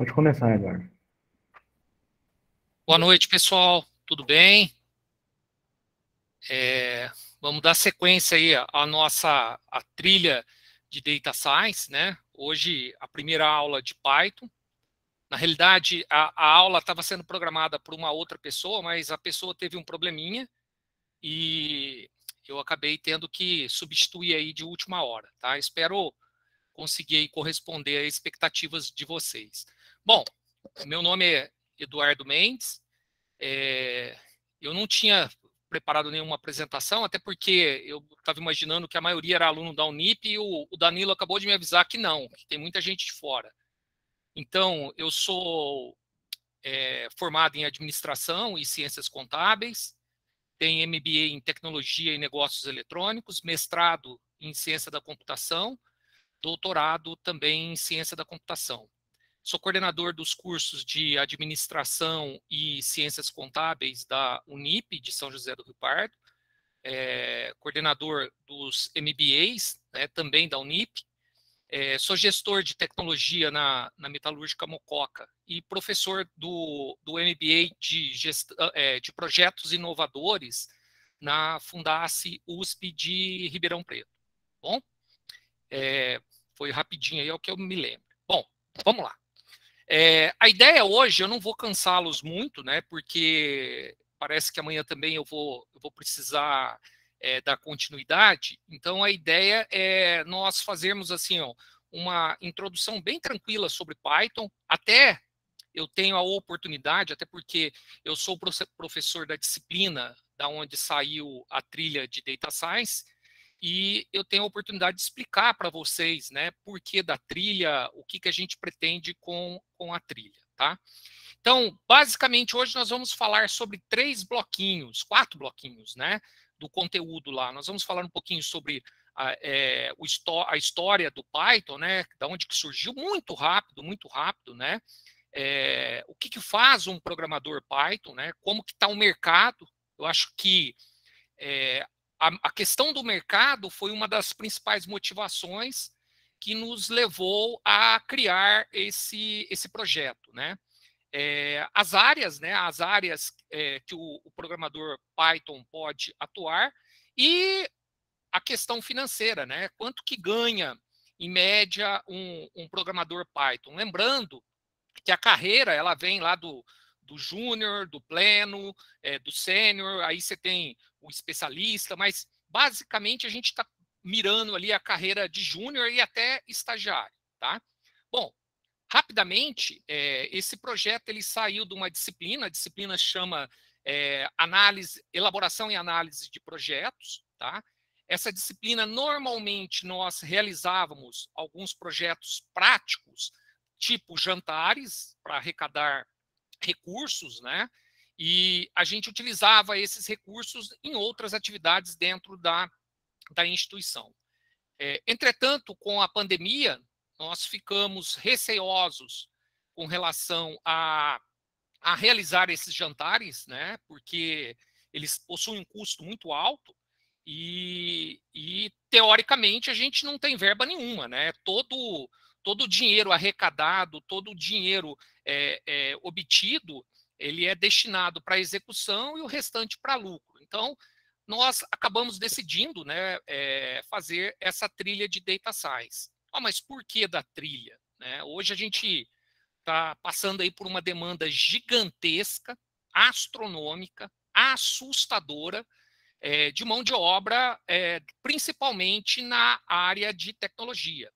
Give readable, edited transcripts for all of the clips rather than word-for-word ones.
Pode começar, Eduardo. Boa noite, pessoal. Tudo bem? Vamos dar sequência aí à trilha de Data Science, né? Hoje, a primeira aula de Python. Na realidade, a aula estava sendo programada por uma outra pessoa, mas a pessoa teve um probleminha e eu acabei tendo que substituir aí de última hora, tá? Espero conseguir aí corresponder às expectativas de vocês. Bom, meu nome é Eduardo Mendes. É, eu não tinha preparado nenhuma apresentação, até porque eu estava imaginando que a maioria era aluno da Unip e o Danilo acabou de me avisar que não, que tem muita gente de fora. Então, eu sou formado em administração e ciências contábeis, tenho MBA em tecnologia e negócios eletrônicos, mestrado em ciência da computação, doutorado também em ciência da computação. Sou coordenador dos cursos de Administração e Ciências Contábeis da Unip, de São José do Rio Pardo, coordenador dos MBAs, né, também da Unip, sou gestor de tecnologia na Metalúrgica Mococa e professor do MBA de projetos inovadores na Fundace USP de Ribeirão Preto. Bom, foi rapidinho aí, é o que eu me lembro. Bom, vamos lá. A ideia hoje, eu não vou cansá-los muito, né? Porque parece que amanhã também eu vou precisar dar continuidade. Então, a ideia é nós fazermos assim, ó, uma introdução bem tranquila sobre Python. Até eu tenho a oportunidade, até porque eu sou professor da disciplina da onde saiu a trilha de Data Science, e eu tenho a oportunidade de explicar para vocês, né, por que da trilha, o que a gente pretende com a trilha, tá? Então, basicamente, hoje nós vamos falar sobre 4 bloquinhos, né, do conteúdo lá. Nós vamos falar um pouquinho sobre a história do Python, né, da onde que surgiu, muito rápido, né, o que faz um programador Python, né, como que está o mercado. Eu acho que é, a questão do mercado foi uma das principais motivações que nos levou a criar esse projeto, né? As áreas que o programador Python pode atuar e a questão financeira, né? Quanto que ganha, em média, um programador Python? Lembrando que a carreira ela vem lá do júnior, do pleno, do sênior, aí você tem o especialista, mas basicamente a gente está mirando ali a carreira de júnior e até estagiário, tá? Bom, rapidamente, esse projeto ele saiu de uma disciplina, a disciplina chama elaboração e análise de projetos, tá? Essa disciplina, normalmente, nós realizávamos alguns projetos práticos, tipo jantares, para arrecadar recursos, né? E a gente utilizava esses recursos em outras atividades dentro da instituição. Entretanto, com a pandemia, nós ficamos receosos com relação a realizar esses jantares, né? Porque eles possuem um custo muito alto e teoricamente a gente não tem verba nenhuma, né? Todo o dinheiro arrecadado, todo o dinheiro obtido, ele é destinado para execução e o restante para lucro. Então, nós acabamos decidindo, né, fazer essa trilha de Data Science. Mas por que da trilha? Né? Hoje a gente está passando aí por uma demanda gigantesca, astronômica, assustadora, de mão de obra, principalmente na área de tecnologia.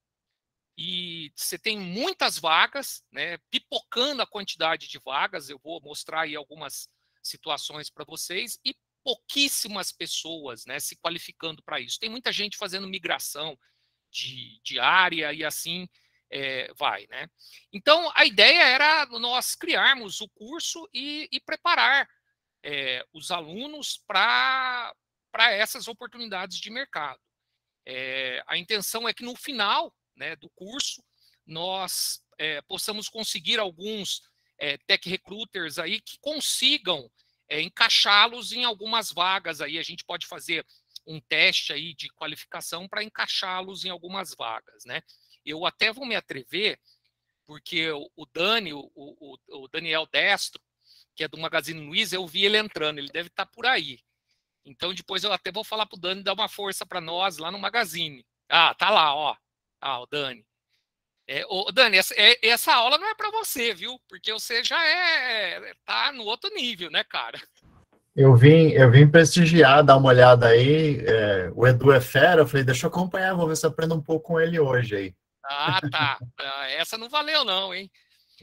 E você tem muitas vagas, né, pipocando a quantidade de vagas, eu vou mostrar aí algumas situações para vocês, e pouquíssimas pessoas, né, se qualificando para isso. Tem muita gente fazendo migração de área e assim vai, né? Então, a ideia era nós criarmos o curso e preparar os alunos para essas oportunidades de mercado. A intenção é que no final, né, do curso nós possamos conseguir alguns tech recruiters aí que consigam encaixá-los em algumas vagas aí. A gente pode fazer um teste aí de qualificação para encaixá-los em algumas vagas, né? Eu até vou me atrever porque o Dani, o Daniel Destro, que é do Magazine Luiza, eu vi ele entrando, ele deve estar por aí. Então, depois eu até vou falar para o Dani dar uma força para nós lá no Magazine. Ah, tá lá, ó. Ah, o Dani. Dani, essa aula não é para você, viu? Porque você já tá no outro nível, né, cara? Eu vim prestigiar, dar uma olhada aí. O Edu é fera, eu falei, deixa eu acompanhar, vou ver se eu aprendo um pouco com ele hoje aí. Ah, tá. Essa não valeu, não, hein?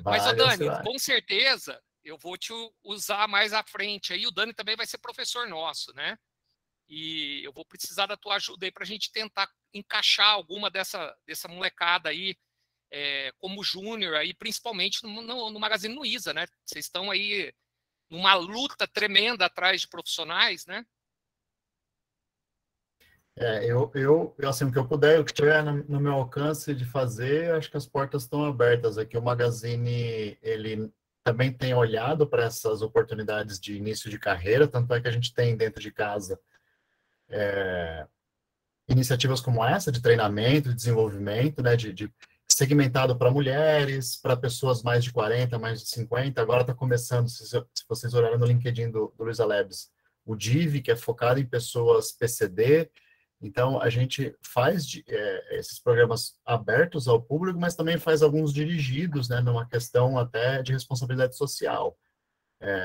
Mas, ô Vale, você Dani, vai. com certeza eu vou te usar mais à frente. Aí o Dani também vai ser professor nosso, né? E eu vou precisar da tua ajuda aí para a gente tentar encaixar alguma dessa molecada aí como júnior aí, principalmente no Magazine Luiza, né? Vocês estão aí numa luta tremenda atrás de profissionais, né? Assim, o que eu puder, o que tiver no meu alcance de fazer, acho que as portas estão abertas aqui. O Magazine, ele também tem olhado para essas oportunidades de início de carreira, tanto é que a gente tem dentro de casa iniciativas como essa, de treinamento, de desenvolvimento, né, de segmentado para mulheres, para pessoas mais de 40, mais de 50. Agora está começando, se vocês olharem no LinkedIn do Luiza Labs, o DIV, que é focado em pessoas PCD. Então, a gente faz esses programas abertos ao público, mas também faz alguns dirigidos, né, numa questão até de responsabilidade social.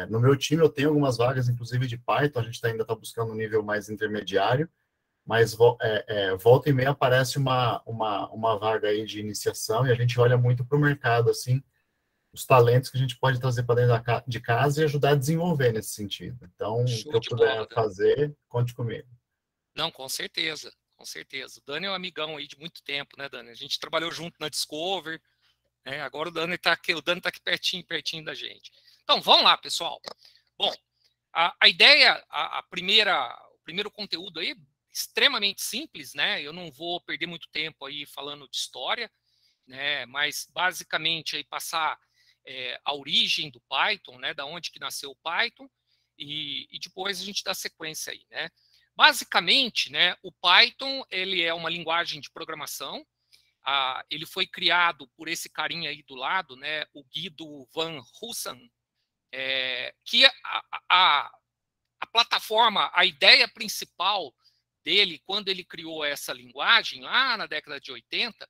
No meu time, eu tenho algumas vagas, inclusive de Python, a gente ainda está buscando um nível mais intermediário, mas volta e meia aparece uma vaga aí de iniciação e a gente olha muito para o mercado, assim, os talentos que a gente pode trazer para dentro de casa e ajudar a desenvolver nesse sentido. Então, o que Show eu de puder bola, Dani. fazer, conte comigo. Não, com certeza, com certeza. O Dani é um amigão aí de muito tempo, né, Dani? A gente trabalhou junto na Discover, né? Agora o Dani tá aqui pertinho, pertinho da gente. Então, vamos lá, pessoal. Bom, a ideia, o primeiro conteúdo aí, extremamente simples, né? Eu não vou perder muito tempo aí falando de história, né? Mas basicamente aí passar a origem do Python, né? Da onde que nasceu o Python e depois a gente dá sequência aí, né? Basicamente, né? O Python ele é uma linguagem de programação. Ele foi criado por esse carinha aí do lado, né? O Guido van Rossum, que a plataforma, a ideia principal dele, quando ele criou essa linguagem, lá na década de 80,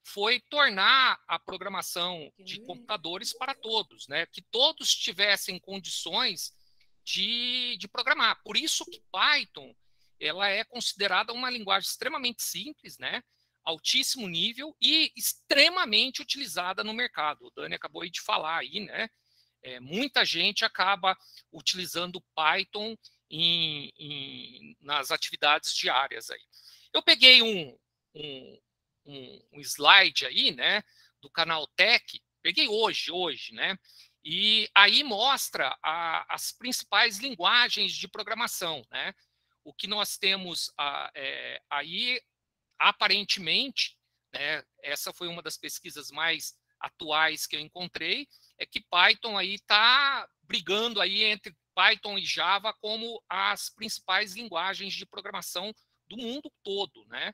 foi tornar a programação de computadores para todos, né? Que todos tivessem condições de programar. Por isso que Python ela é considerada uma linguagem extremamente simples, né? Altíssimo nível e extremamente utilizada no mercado. O Dani acabou de falar aí, né? Muita gente acaba utilizando Python nas atividades diárias aí. Eu peguei um slide aí, né, do canal Tech, peguei hoje, né, e aí mostra as principais linguagens de programação, né, o que nós temos aí, aparentemente, né, essa foi uma das pesquisas mais atuais que eu encontrei, é que Python aí está brigando aí entre Python e Java como as principais linguagens de programação do mundo todo, né?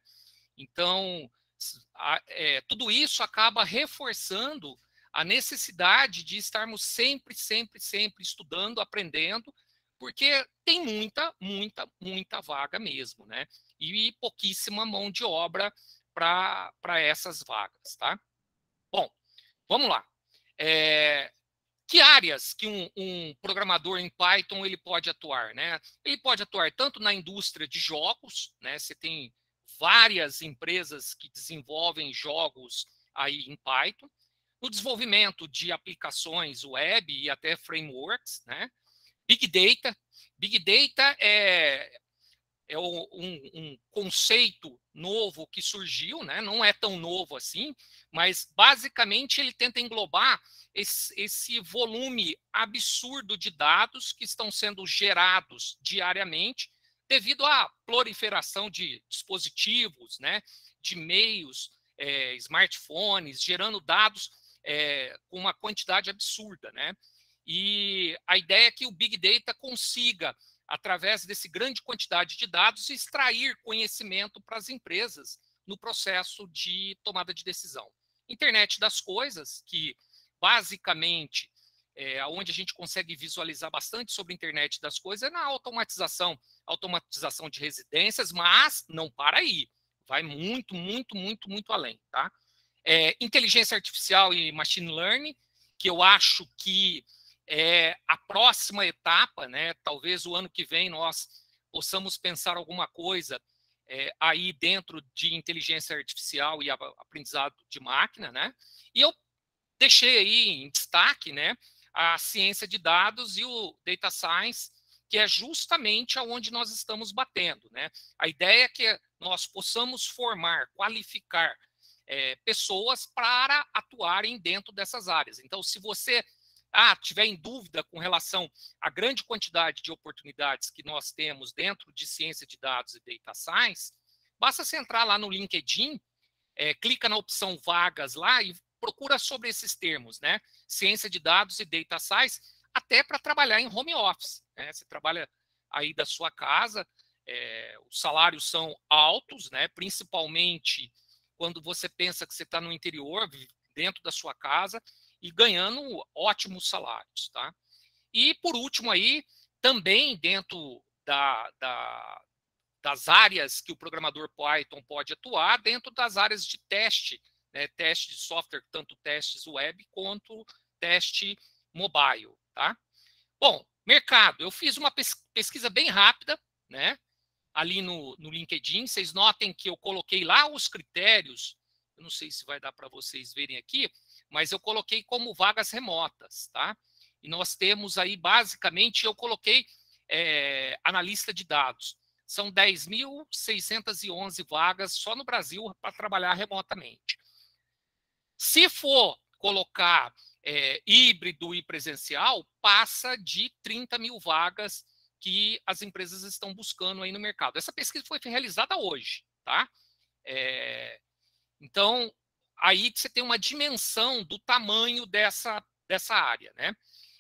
Então, tudo isso acaba reforçando a necessidade de estarmos sempre estudando, aprendendo, porque tem muita vaga mesmo, né? E pouquíssima mão de obra para essas vagas, tá? Bom, vamos lá. Que áreas que um programador em Python ele pode atuar, né? Ele pode atuar tanto na indústria de jogos, né? Você tem várias empresas que desenvolvem jogos aí em Python, no desenvolvimento de aplicações web e até frameworks, né? Big Data. Big Data é um conceito novo que surgiu, né? Não é tão novo assim, mas basicamente ele tenta englobar esse volume absurdo de dados que estão sendo gerados diariamente devido à proliferação de dispositivos, né? De meios, smartphones, gerando dados com uma quantidade absurda, né? E a ideia é que o Big Data consiga através desse grande quantidade de dados, extrair conhecimento para as empresas no processo de tomada de decisão. Internet das coisas, que basicamente onde a gente consegue visualizar bastante sobre a internet das coisas é na automatização de residências, mas não para aí, vai muito, muito, muito, muito além, tá? Inteligência artificial e machine learning, que eu acho que é a próxima etapa, né? Talvez o ano que vem nós possamos pensar alguma coisa aí dentro de inteligência artificial e aprendizado de máquina, né? E eu deixei aí em destaque, né, a ciência de dados e o data science, que é justamente aonde nós estamos batendo, né? A ideia é que nós possamos formar, qualificar pessoas para atuarem dentro dessas áreas. Então, se você tiver em dúvida com relação à grande quantidade de oportunidades que nós temos dentro de ciência de dados e data science, basta você entrar lá no LinkedIn, clica na opção vagas lá e procura sobre esses termos, né? Ciência de dados e data science, até para trabalhar em home office, né? Você trabalha aí da sua casa, os salários são altos, né? Principalmente quando você pensa que você está no interior, dentro da sua casa, e ganhando ótimos salários, tá? E, por último, aí, também dentro das áreas que o programador Python pode atuar, dentro das áreas de teste, né? Teste de software, tanto testes web quanto teste mobile, tá? Bom, mercado. Eu fiz uma pesquisa bem rápida, né? Ali no LinkedIn. Vocês notem que eu coloquei lá os critérios. Eu não sei se vai dar para vocês verem aqui, mas eu coloquei como vagas remotas, tá? E nós temos aí, basicamente, eu coloquei analista de dados. São 10.611 vagas só no Brasil para trabalhar remotamente. Se for colocar híbrido e presencial, passa de 30 mil vagas que as empresas estão buscando aí no mercado. Essa pesquisa foi realizada hoje, tá? Então, aí você tem uma dimensão do tamanho dessa área, né?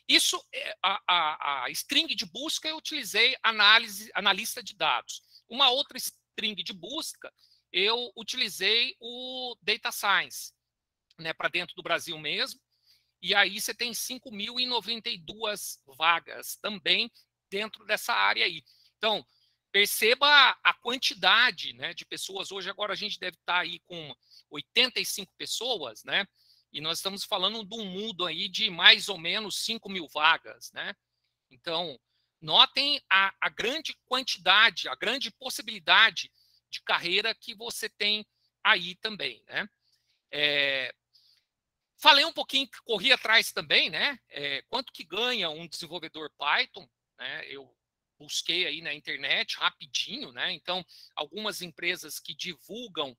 Isso, a string de busca, eu utilizei analista de dados. Uma outra string de busca, eu utilizei o data science, né, para dentro do Brasil mesmo. E aí você tem 5.092 vagas também dentro dessa área aí. Então, perceba a quantidade, né, de pessoas. Hoje, agora, a gente deve estar aí com 85 pessoas, né? E nós estamos falando de um mundo aí de mais ou menos 5 mil vagas, né? Então, notem a grande quantidade, a grande possibilidade de carreira que você tem aí também, né? Falei um pouquinho, que corri atrás também, né? Quanto que ganha um desenvolvedor Python, né? Eu busquei aí na internet rapidinho, né? Então, algumas empresas que divulgam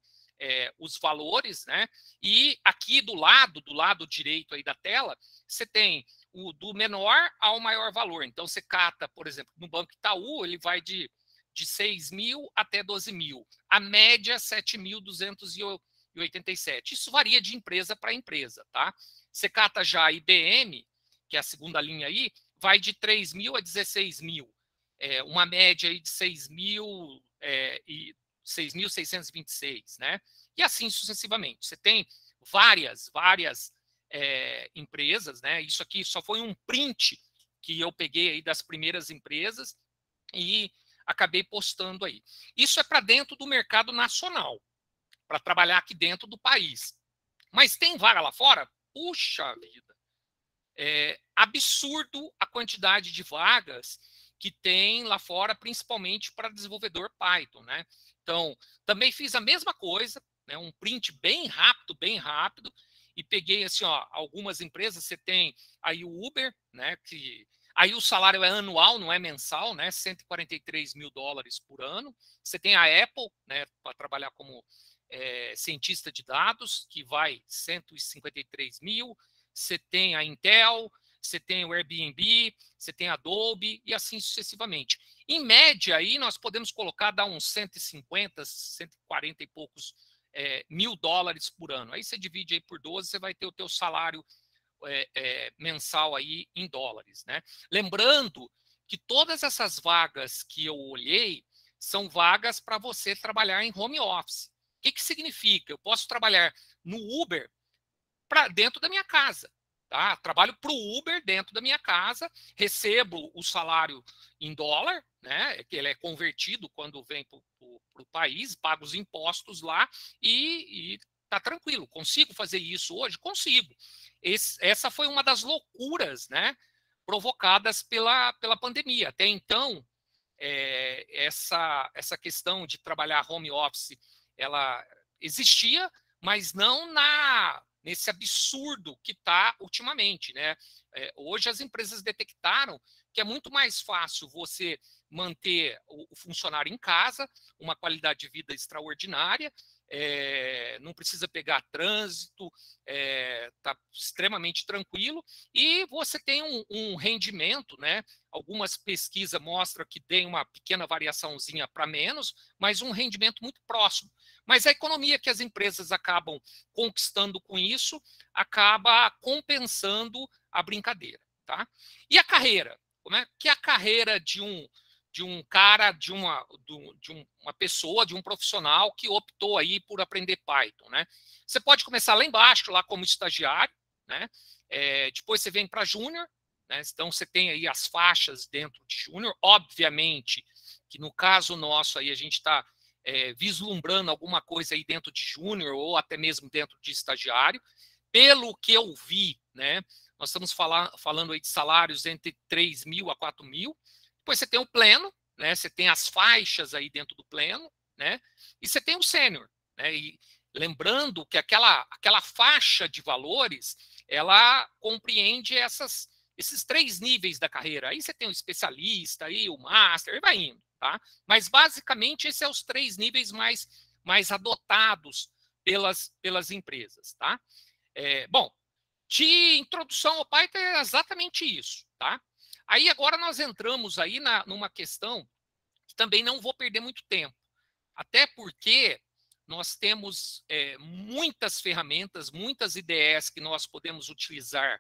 os valores, né? E aqui do lado direito aí da tela, você tem o do menor ao maior valor. Então, você cata, por exemplo, no Banco Itaú, ele vai de 6 mil até 12 mil. A média, 7.287. Isso varia de empresa para empresa, tá? Você cata já a IBM, que é a segunda linha aí, vai de 3 mil a 16 mil. Uma média aí de 6.626, né? E assim sucessivamente. Você tem várias empresas, né? Isso aqui só foi um print que eu peguei aí das primeiras empresas e acabei postando aí. Isso é para dentro do mercado nacional, para trabalhar aqui dentro do país. Mas tem vaga lá fora? Puxa vida! É absurdo a quantidade de vagas que tem lá fora, principalmente para desenvolvedor Python, né? Então, também fiz a mesma coisa, né? Um print bem rápido, e peguei assim, ó, algumas empresas. Você tem aí o Uber, né? Que aí o salário é anual, não é mensal, né? 143 mil dólares por ano. Você tem a Apple, né? Para trabalhar como cientista de dados, que vai 153 mil. Você tem a Intel, você tem o Airbnb, você tem a Adobe e assim sucessivamente. Em média, aí nós podemos colocar, dar uns 150, 140 e poucos mil dólares por ano. Aí você divide aí por 12, você vai ter o teu salário mensal aí em dólares, né? Lembrando que todas essas vagas que eu olhei são vagas para você trabalhar em home office. O que significa? Eu posso trabalhar no Uber dentro da minha casa. Tá? Trabalho para o Uber dentro da minha casa, recebo o salário em dólar, né, que ele é convertido quando vem para o país, pago os impostos lá e tá tranquilo. Consigo fazer isso hoje? Consigo. Essa foi uma das loucuras, né, provocadas pela pandemia. Até então, essa questão de trabalhar home office, ela existia, mas não nesse absurdo que está ultimamente, né? Hoje as empresas detectaram que é muito mais fácil você manter o funcionário em casa, uma qualidade de vida extraordinária, não precisa pegar trânsito, está extremamente tranquilo, e você tem um rendimento, né? Algumas pesquisas mostram que tem uma pequena variaçãozinha para menos, mas um rendimento muito próximo. Mas a economia que as empresas acabam conquistando com isso acaba compensando a brincadeira. Tá? E a carreira? Como é que é a carreira de um cara, de uma pessoa, de um profissional que optou aí por aprender Python, né? Você pode começar lá embaixo, lá como estagiário, né? Depois você vem para júnior, né? Então você tem aí as faixas dentro de júnior. Obviamente que no caso nosso aí a gente está vislumbrando alguma coisa aí dentro de júnior ou até mesmo dentro de estagiário. Pelo que eu vi, né? Nós estamos falando aí de salários entre 3 mil a 4 mil. Depois você tem o pleno, né? Você tem as faixas aí dentro do pleno, né? E você tem o sênior, né? E lembrando que aquela faixa de valores, ela compreende esses 3 níveis da carreira. Aí você tem o especialista, aí o master, e vai indo, tá? Mas basicamente esses são os 3 níveis mais adotados pelas empresas, tá? Bom, de introdução ao Python é exatamente isso, tá? Aí agora nós entramos aí numa questão que também não vou perder muito tempo, até porque nós temos muitas ferramentas, muitas IDEs que nós podemos utilizar.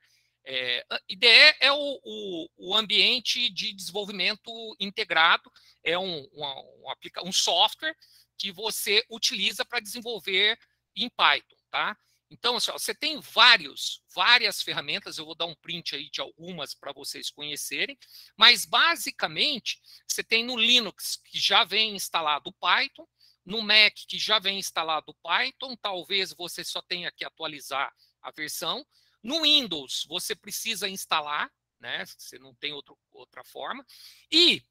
IDE é o ambiente de desenvolvimento integrado, é um software que você utiliza para desenvolver em Python, tá? Então, assim, você tem várias ferramentas, eu vou dar um print aí de algumas para vocês conhecerem, mas basicamente você tem no Linux, que já vem instalado o Python, no Mac, que já vem instalado o Python, talvez você só tenha que atualizar a versão. No Windows, você precisa instalar, né? Você não tem outra forma. E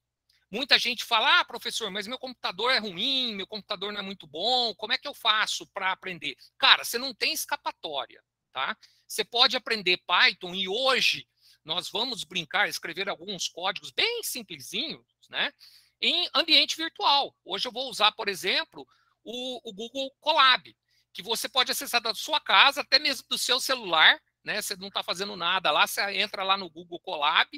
muita gente fala, professor, mas meu computador é ruim, meu computador não é muito bom, como é que eu faço para aprender? Cara, você não tem escapatória, tá? Você pode aprender Python e hoje nós vamos brincar, escrever alguns códigos bem simplesinhos, né? Em ambiente virtual. Hoje eu vou usar, por exemplo, o Google Colab, que você pode acessar da sua casa, até mesmo do seu celular, né? Você não está fazendo nada lá, você entra lá no Google Colab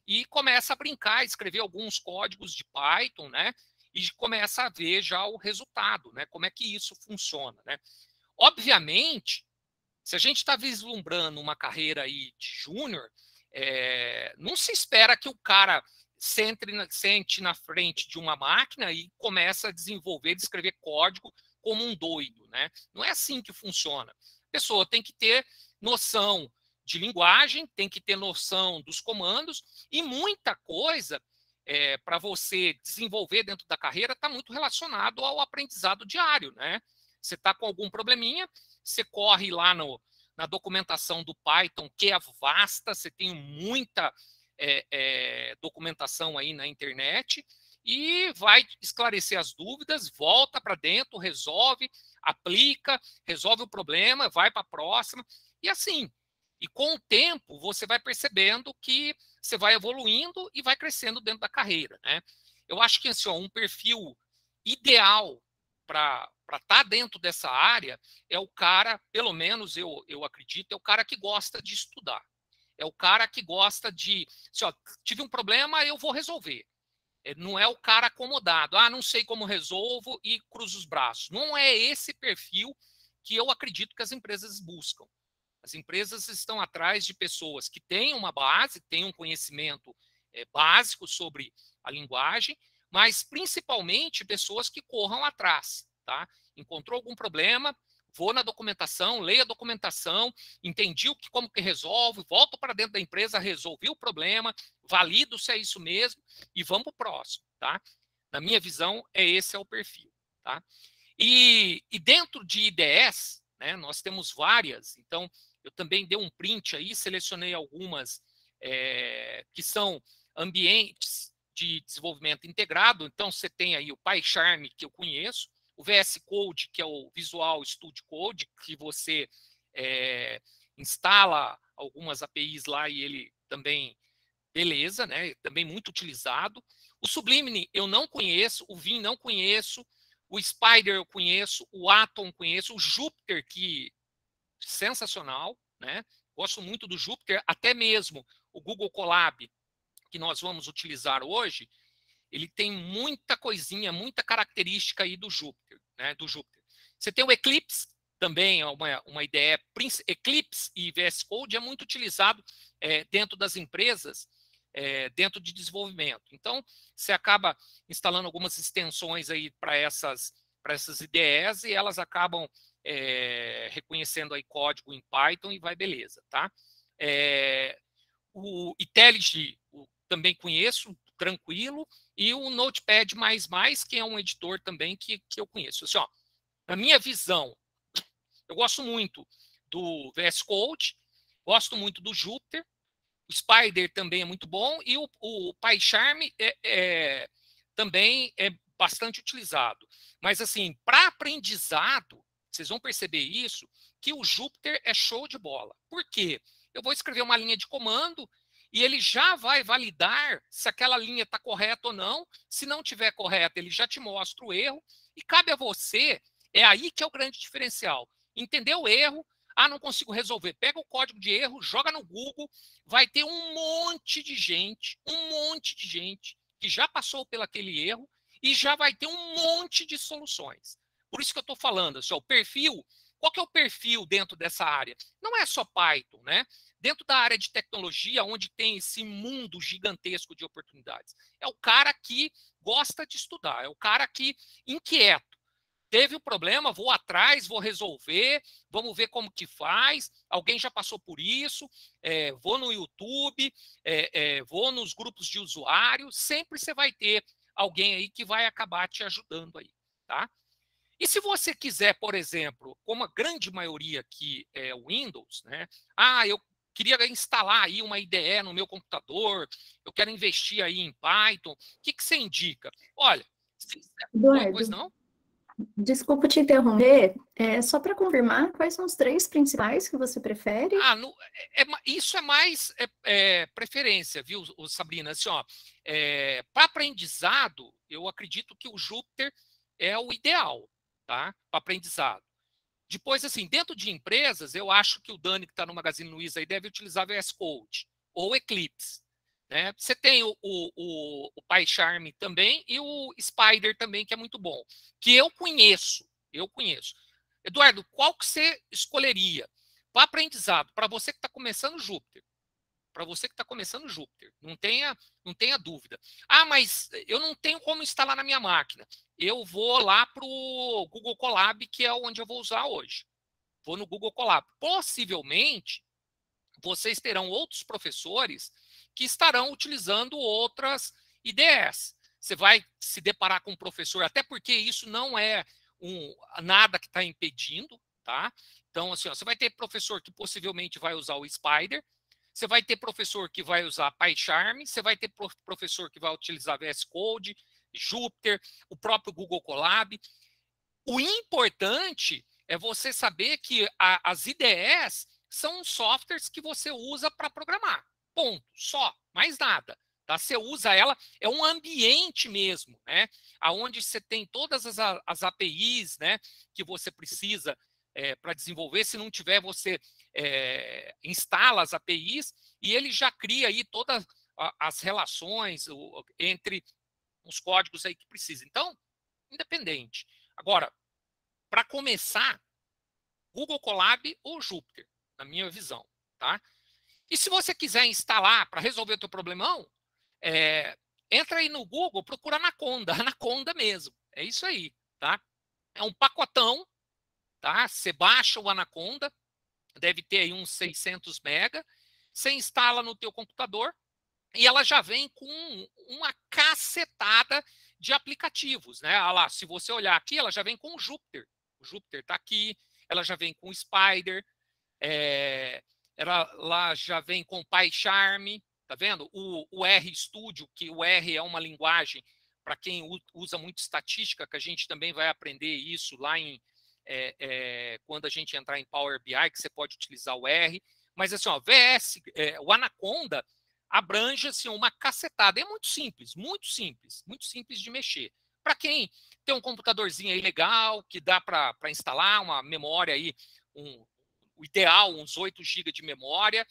e começa a brincar, escrever alguns códigos de Python, né? E começa a ver já o resultado, né? Como é que isso funciona, né? Obviamente, se a gente está vislumbrando uma carreira aí de júnior, não se espera que o cara sente na frente de uma máquina e comece a desenvolver, escrever código como um doido, né? Não é assim que funciona. A pessoa tem que ter noção de linguagem, tem que ter noção dos comandos e muita coisa para você desenvolver dentro da carreira está muito relacionado ao aprendizado diário, né? Você está com algum probleminha, você corre lá na documentação do Python, que é vasta, você tem muita documentação aí na internet e vai esclarecer as dúvidas, volta para dentro, resolve, aplica, resolve o problema, vai para a próxima e assim. E com o tempo, você vai percebendo que você vai evoluindo e vai crescendo dentro da carreira, né? Eu acho que assim, um perfil ideal para estar dentro dessa área é o cara, pelo menos eu acredito, é o cara que gosta de estudar. É o cara que gosta de, assim, tive um problema, eu vou resolver. Não é o cara acomodado, não sei como resolvo e cruzo os braços. Não é esse perfil que eu acredito que as empresas buscam. As empresas estão atrás de pessoas que têm uma base, têm um conhecimento básico sobre a linguagem, mas principalmente pessoas que corram atrás, tá? Encontrou algum problema, vou na documentação, leio a documentação, entendi como que resolve, volto para dentro da empresa, resolvi o problema, valido se é isso mesmo e vamos para o próximo, tá? Na minha visão, esse é o perfil, tá? E dentro de IDEs, né, nós temos várias, então eu também dei um print aí, selecionei algumas que são ambientes de desenvolvimento integrado. Então, você tem aí o PyCharm, que eu conheço, o VS Code, que é o Visual Studio Code, que você instala algumas APIs lá e ele também, beleza, né? Também muito utilizado. O Sublime eu não conheço, o Vim não conheço, o Spider eu conheço, o Atom conheço, o Jupyter, que sensacional, né? Gosto muito do Jupyter, até mesmo o Google Colab, que nós vamos utilizar hoje, ele tem muita coisinha, muita característica aí do Jupyter, né? Do Jupyter. Você tem o Eclipse, também é uma ideia. Eclipse e VS Code é muito utilizado dentro das empresas, dentro de desenvolvimento. Então, você acaba instalando algumas extensões aí para essas IDEs e elas acabam reconhecendo aí código em Python e vai beleza, tá? O IntelliJ também conheço, tranquilo, e o Notepad++, que é um editor também que eu conheço. Assim, ó, na minha visão, eu gosto muito do VS Code, gosto muito do Jupyter, o Spider também é muito bom, e o PyCharm também é bastante utilizado. Mas, assim, para aprendizado, vocês vão perceber isso, que o Jupyter é show de bola. Por quê? Eu vou escrever uma linha de comando e ele já vai validar se aquela linha está correta ou não. Se não tiver correta, ele já te mostra o erro. E cabe a você, é aí que é o grande diferencial. Entender o erro, não consigo resolver. Pega o código de erro, joga no Google, vai ter um monte de gente que já passou pelo aquele erro e já vai ter um monte de soluções. Por isso que eu estou falando, assim, o perfil, qual que é o perfil dentro dessa área? Não é só Python, né? Dentro da área de tecnologia, onde tem esse mundo gigantesco de oportunidades. É o cara que gosta de estudar, é o cara que inquieto. Teve um problema, vou atrás, vou resolver, vamos ver como que faz. Alguém já passou por isso, vou no YouTube, vou nos grupos de usuários. Sempre você vai ter alguém aí que vai acabar te ajudando aí, tá? E se você quiser, por exemplo, como a grande maioria aqui é Windows, né? Eu queria instalar aí uma IDE no meu computador, eu quero investir aí em Python. O que você indica? Olha, pois Eduardo, não? desculpa te interromper, só para confirmar, quais são os 3 principais que você prefere? Isso é mais preferência, viu, Sabrina? Assim, para aprendizado, eu acredito que o Jupyter é o ideal, tá? Para aprendizado. Depois, assim, dentro de empresas, eu acho que o Dani, que está no Magazine Luiza, aí, deve utilizar VS Code ou Eclipse. Né? Você tem o PyCharm também e o Spider também, que é muito bom. Que eu conheço. Eduardo, qual que você escolheria? Para aprendizado, para você que está começando Jupyter. Não tenha dúvida. Mas eu não tenho como instalar na minha máquina. Eu vou lá para o Google Colab, que é onde eu vou usar hoje. Vou no Google Colab. Possivelmente, vocês terão outros professores que estarão utilizando outras IDEs. Você vai se deparar com um professor, até porque isso não é nada que está impedindo, tá? Então, assim, você vai ter professor que possivelmente vai usar o Spider, você vai ter professor que vai usar PyCharm, você vai ter professor que vai utilizar VS Code, Jupyter, o próprio Google Colab. O importante é você saber que as IDEs são softwares que você usa para programar. Ponto. Só. Mais nada. Tá? Você usa ela, é um ambiente mesmo, né? Onde você tem todas as APIs, né, que você precisa para desenvolver. Se não tiver, você instala as APIs e ele já cria aí todas as relações entre os códigos aí que precisa. Então, independente. Agora, para começar, Google Colab ou Jupyter, na minha visão, tá? E se você quiser instalar para resolver o teu problemão, entra aí no Google, procura Anaconda, Anaconda mesmo. É isso aí, tá? É um pacotão tá? Você baixa o Anaconda, deve ter aí uns 600 mega, você instala no teu computador e ela já vem com uma cacetada de aplicativos, né? Olha lá, se você olhar aqui, ela já vem com o Jupyter. O Jupyter está aqui, ela já vem com o Spider, ela lá já vem com o PyCharm, tá vendo? O RStudio, que o R é uma linguagem para quem usa muito estatística, que a gente também vai aprender isso lá quando a gente entrar em Power BI, que você pode utilizar o R. Mas assim, ó, o Anaconda abrange assim, uma cacetada. É muito simples de mexer. Para quem tem um computadorzinho aí legal, que dá para instalar uma memória aí, o ideal, uns 8 GB de memória,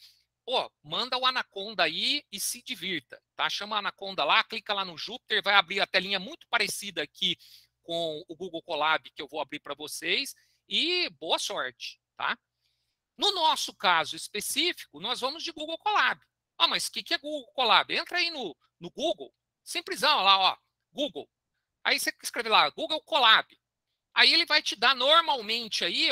pô, manda o Anaconda aí e se divirta, tá? Chama a Anaconda lá, clica lá no Jupyter, vai abrir a telinha muito parecida aqui com o Google Colab que eu vou abrir para vocês e boa sorte, tá? No nosso caso específico, nós vamos de Google Colab. Ah, mas o que é Google Colab? Entra aí no Google, simplesão lá, ó, Google. Aí você escreve lá, Google Colab. Aí ele vai te dar normalmente aí,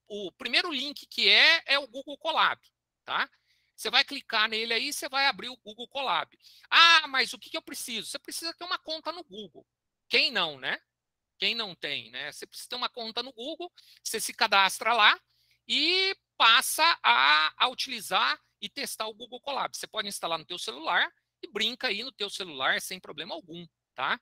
o primeiro link que é o Google Colab, tá? Você vai clicar nele aí, você vai abrir o Google Colab. Ah, mas o que eu preciso? Você precisa ter uma conta no Google. Quem não, né? Quem não tem, né? Você precisa ter uma conta no Google, você se cadastra lá e passa a utilizar e testar o Google Colab. Você pode instalar no teu celular e brinca aí no teu celular sem problema algum, tá?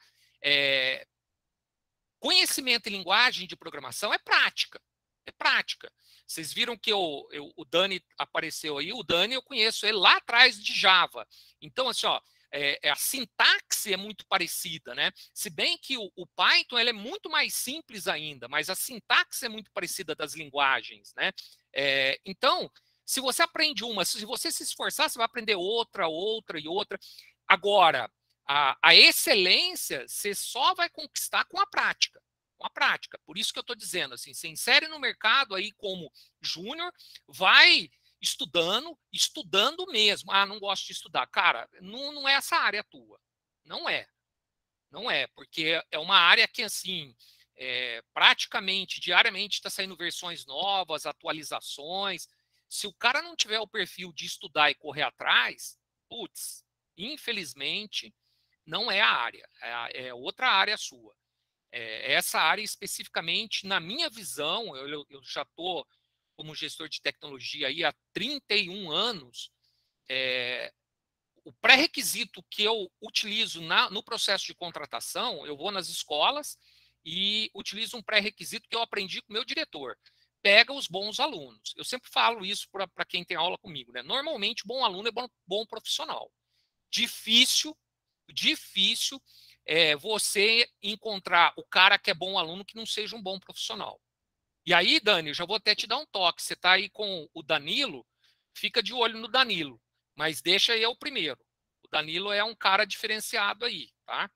Conhecimento e linguagem de programação é prática. É prática. Vocês viram que o Dani apareceu aí. O Dani, eu conheço ele lá atrás de Java. Então, assim, ó, a sintaxe é muito parecida, né? Se bem que o Python ele é muito mais simples ainda, mas a sintaxe é muito parecida das linguagens, né? Então, se você aprende uma, se você se esforçar, você vai aprender outra e outra. Agora, a excelência você só vai conquistar com a prática. Com a prática. Por isso que eu estou dizendo, assim, você insere no mercado aí como júnior, vai estudando mesmo. Ah, não gosto de estudar. Cara, não é essa área tua. Não é. Não é, porque é uma área que, assim, praticamente, diariamente está saindo versões novas, atualizações. Se o cara não tiver o perfil de estudar e correr atrás, putz, infelizmente, não é a área. É outra área sua. Essa área especificamente, na minha visão, eu já estou como gestor de tecnologia aí há 31 anos, o pré-requisito que eu utilizo no processo de contratação, eu vou nas escolas e utilizo um pré-requisito que eu aprendi com o meu diretor. Pega os bons alunos. Eu sempre falo isso para quem tem aula comigo, né? Normalmente, bom aluno é bom profissional. Difícil você encontrar o cara que é bom aluno que não seja um bom profissional. E aí, Dani, eu já vou até te dar um toque. Você está aí com o Danilo, fica de olho no Danilo, mas deixa eu primeiro. O Danilo é um cara diferenciado aí, tá?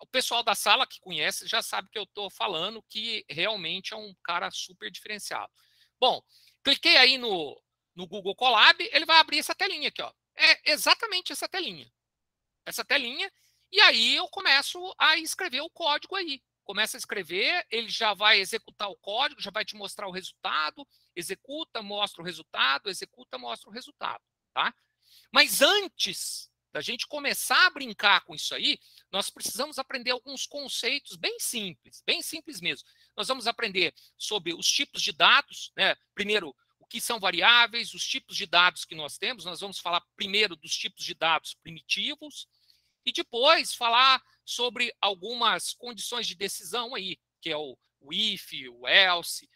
O pessoal da sala que conhece já sabe que eu estou falando que realmente é um cara super diferenciado. Bom, cliquei aí no Google Colab, ele vai abrir essa telinha aqui, ó. É exatamente essa telinha. E aí eu começo a escrever o código aí. Começa a escrever, ele já vai executar o código, já vai te mostrar o resultado, executa, mostra o resultado, executa, mostra o resultado, tá? Mas antes da gente começar a brincar com isso aí, nós precisamos aprender alguns conceitos bem simples mesmo. Nós vamos aprender sobre os tipos de dados, né? Primeiro, o que são variáveis, os tipos de dados que nós temos. Nós vamos falar primeiro dos tipos de dados primitivos, e depois falar sobre algumas condições de decisão aí, que é o if, o else.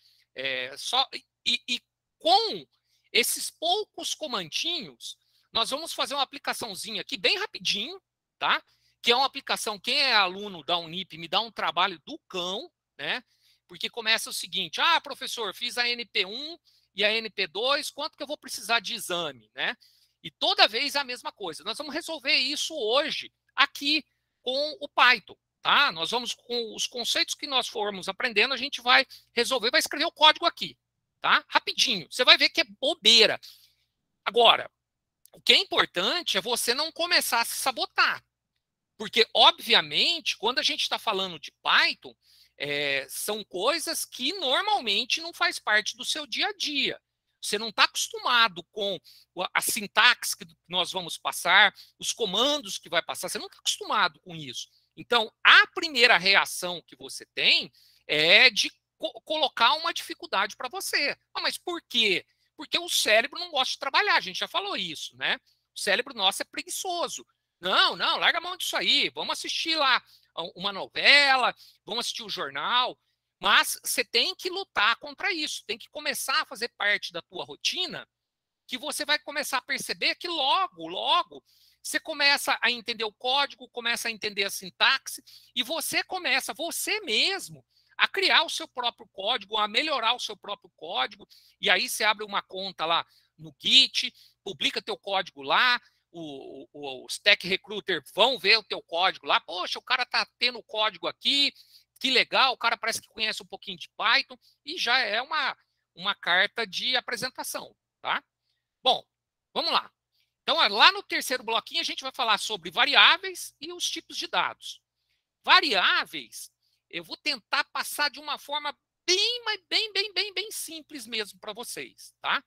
E com esses poucos comandinhos, nós vamos fazer uma aplicaçãozinha aqui bem rapidinho, tá? Que é uma aplicação, quem é aluno da Unip me dá um trabalho do cão, né? Porque começa o seguinte, professor, fiz a NP1 e a NP2, quanto que eu vou precisar de exame, né? E toda vez a mesma coisa. Nós vamos resolver isso hoje aqui com o Python, tá? Nós vamos, com os conceitos que nós formos aprendendo, a gente vai resolver, vai escrever o código aqui, tá? Rapidinho. Você vai ver que é bobeira. Agora, o que é importante é você não começar a se sabotar. Porque, obviamente, quando a gente está falando de Python, são coisas que normalmente não faz parte do seu dia a dia. Você não está acostumado com a sintaxe que nós vamos passar, os comandos que vai passar, você não está acostumado com isso. Então, a primeira reação que você tem é de colocar uma dificuldade para você. Mas por quê? Porque o cérebro não gosta de trabalhar, a gente já falou isso, né? O cérebro nosso é preguiçoso. Não, larga a mão disso aí, vamos assistir lá uma novela, vamos assistir o jornal. Mas você tem que lutar contra isso, tem que começar a fazer parte da tua rotina, que você vai começar a perceber que logo, você começa a entender o código, começa a entender a sintaxe, e você começa, você mesmo, a criar o seu próprio código, a melhorar o seu próprio código, e aí você abre uma conta lá no Git, publica teu código lá, os Tech Recruiter vão ver o teu código lá, poxa, o cara tá tendo o código aqui, que legal, o cara parece que conhece um pouquinho de Python, e já é uma carta de apresentação, tá? Bom, vamos lá. Então, lá no terceiro bloquinho, a gente vai falar sobre variáveis e os tipos de dados. Variáveis, eu vou tentar passar de uma forma bem simples mesmo para vocês, tá?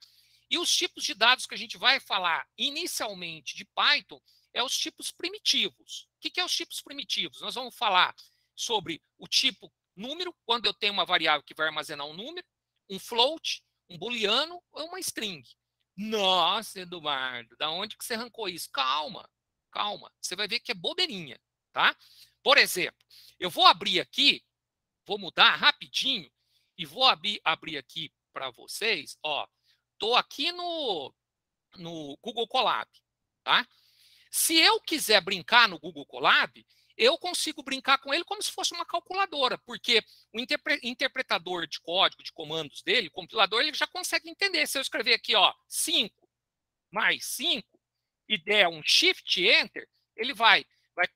E os tipos de dados que a gente vai falar inicialmente de Python é os tipos primitivos. O que é os tipos primitivos? Nós vamos falar sobre o tipo número, quando eu tenho uma variável que vai armazenar um número, um float, um booleano ou uma string. Nossa, Eduardo, da onde que você arrancou isso? Calma. Você vai ver que é bobeirinha, tá? Por exemplo, eu vou abrir aqui, vou mudar rapidinho e vou abrir aqui para vocês, ó. Estou aqui no Google Colab, tá? Se eu quiser brincar no Google Colab, eu consigo brincar com ele como se fosse uma calculadora, porque o interpretador de código, de comandos dele, o compilador, ele já consegue entender. Se eu escrever aqui, ó, 5 mais 5 e der um Shift Enter, ele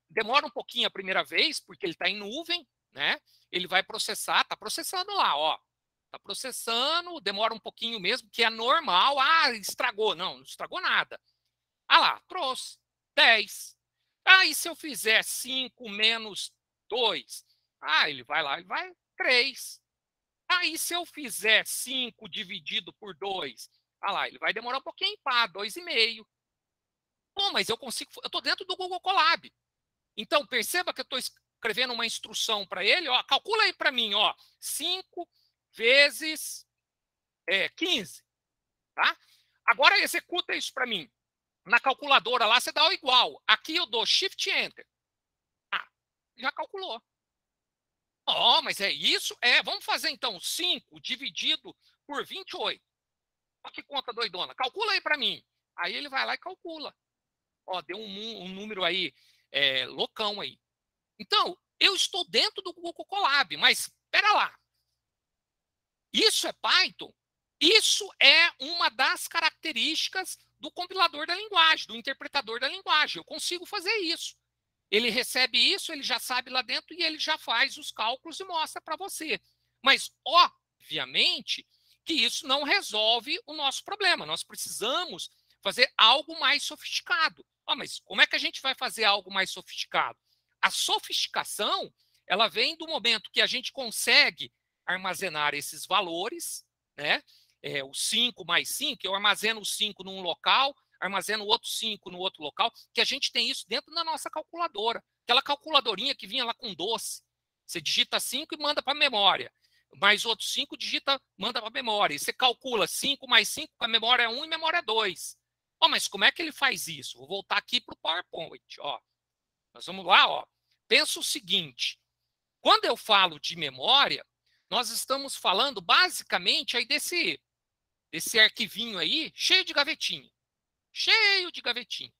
demora um pouquinho a primeira vez, porque ele está em nuvem, né? Ele vai processar, está processando lá, ó. Está processando, demora um pouquinho mesmo, que é normal. Ah, estragou. Não estragou nada. Ah lá, trouxe 10. E se eu fizer 5 menos 2? Ele vai lá, ele vai 3. E se eu fizer 5 dividido por 2? Lá, ele vai demorar um pouquinho, 2,5. Pô, mas eu estou dentro do Google Colab. Então, perceba que eu estou escrevendo uma instrução para ele, ó, calcula aí para mim, ó, 5 vezes 15, tá? Agora executa isso para mim. Na calculadora lá, você dá o igual. Aqui eu dou Shift Enter. Já calculou. Mas é isso? Vamos fazer então 5 dividido por 28. Olha que conta doidona. Calcula aí para mim. Aí ele vai lá e calcula. Deu um número aí, loucão aí. Então, eu estou dentro do Google Colab, mas espera lá. Isso é Python? Isso é uma das características do compilador da linguagem, do interpretador da linguagem. Eu consigo fazer isso. Ele recebe isso, ele já sabe lá dentro e ele já faz os cálculos e mostra para você. Mas, obviamente, que isso não resolve o nosso problema. Nós precisamos fazer algo mais sofisticado. Mas como é que a gente vai fazer algo mais sofisticado? A sofisticação, ela vem do momento que a gente consegue armazenar esses valores, né? O 5 mais 5, eu armazeno o 5 num local, armazeno o outro 5 no outro local, que a gente tem isso dentro da nossa calculadora. Aquela calculadorinha que vinha lá com doce. Você digita 5 e manda para a memória. Mais outro 5, manda para a memória. E você calcula 5 mais 5, a memória é 1 e a memória é 2. Mas como é que ele faz isso? Vou voltar aqui para o PowerPoint. Nós vamos lá. Pensa o seguinte. Quando eu falo de memória, nós estamos falando basicamente aí desse arquivinho aí, cheio de gavetinha. Cheio de gavetinha.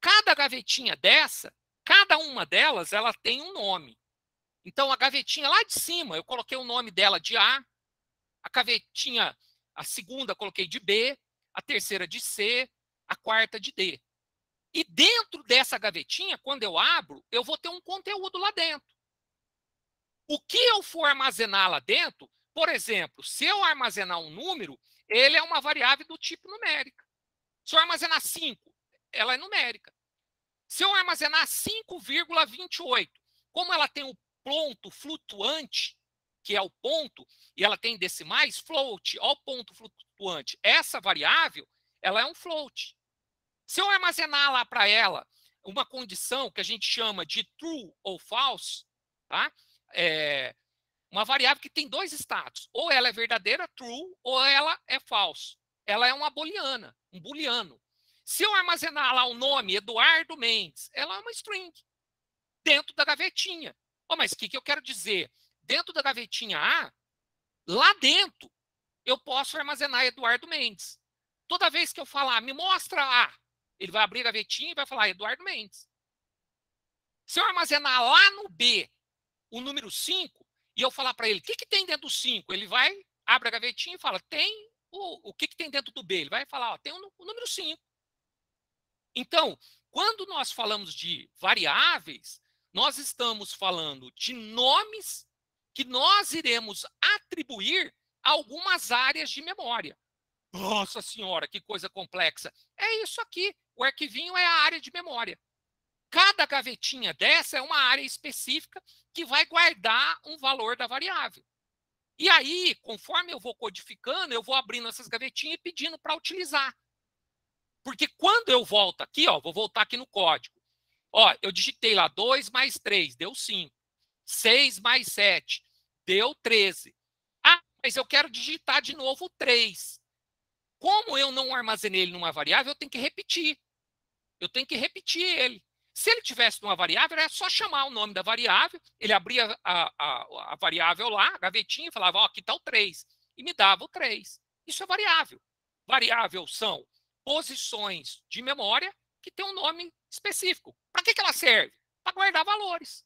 Cada gavetinha dessa, cada uma delas, ela tem um nome. Então, a gavetinha lá de cima, eu coloquei o nome dela de A, a gavetinha, a segunda, coloquei de B, a terceira de C, a quarta de D. E dentro dessa gavetinha, quando eu abro, eu vou ter um conteúdo lá dentro. O que eu for armazenar lá dentro, por exemplo, se eu armazenar um número, ele é uma variável do tipo numérica. Se eu armazenar 5, ela é numérica. Se eu armazenar 5,28, como ela tem o ponto flutuante, que é o ponto, e ela tem decimais, float, ó o ponto flutuante. Essa variável, ela é um float. Se eu armazenar lá para ela uma condição que a gente chama de true ou false, tá? Uma variável que tem dois estados. Ou ela é verdadeira, true, ou ela é false. Ela é uma booleana, um booleano. Se eu armazenar lá o nome Eduardo Mendes, ela é uma string dentro da gavetinha. Oh, mas o que eu quero dizer? Dentro da gavetinha A, lá dentro, eu posso armazenar Eduardo Mendes. Toda vez que eu falar, me mostra A, ele vai abrir a gavetinha e vai falar Eduardo Mendes. Se eu armazenar lá no B o número 5, e eu falar para ele, o que tem dentro do 5? Ele vai, abre a gavetinha e fala, tem o que tem dentro do B? Ele vai falar, ó, tem o número 5. Então, quando nós falamos de variáveis, nós estamos falando de nomes que nós iremos atribuir a algumas áreas de memória. Nossa senhora, que coisa complexa. É isso aqui, o arquivinho é a área de memória. Cada gavetinha dessa é uma área específica que vai guardar um valor da variável. E aí, conforme eu vou codificando, eu vou abrindo essas gavetinhas e pedindo para utilizar. Porque quando eu volto aqui, ó, vou voltar aqui no código. Ó, eu digitei lá 2 mais 3, deu 5. 6 mais 7, deu 13. Ah, mas eu quero digitar de novo 3. Como eu não armazenei ele numa variável, eu tenho que repetir. Eu tenho que repetir ele. Se ele tivesse numa variável, era só chamar o nome da variável, ele abria a variável lá, a gavetinha, e falava, ó, aqui está o 3, e me dava o 3. Isso é variável. Variável são posições de memória que tem um nome específico. Para que ela serve? Para guardar valores.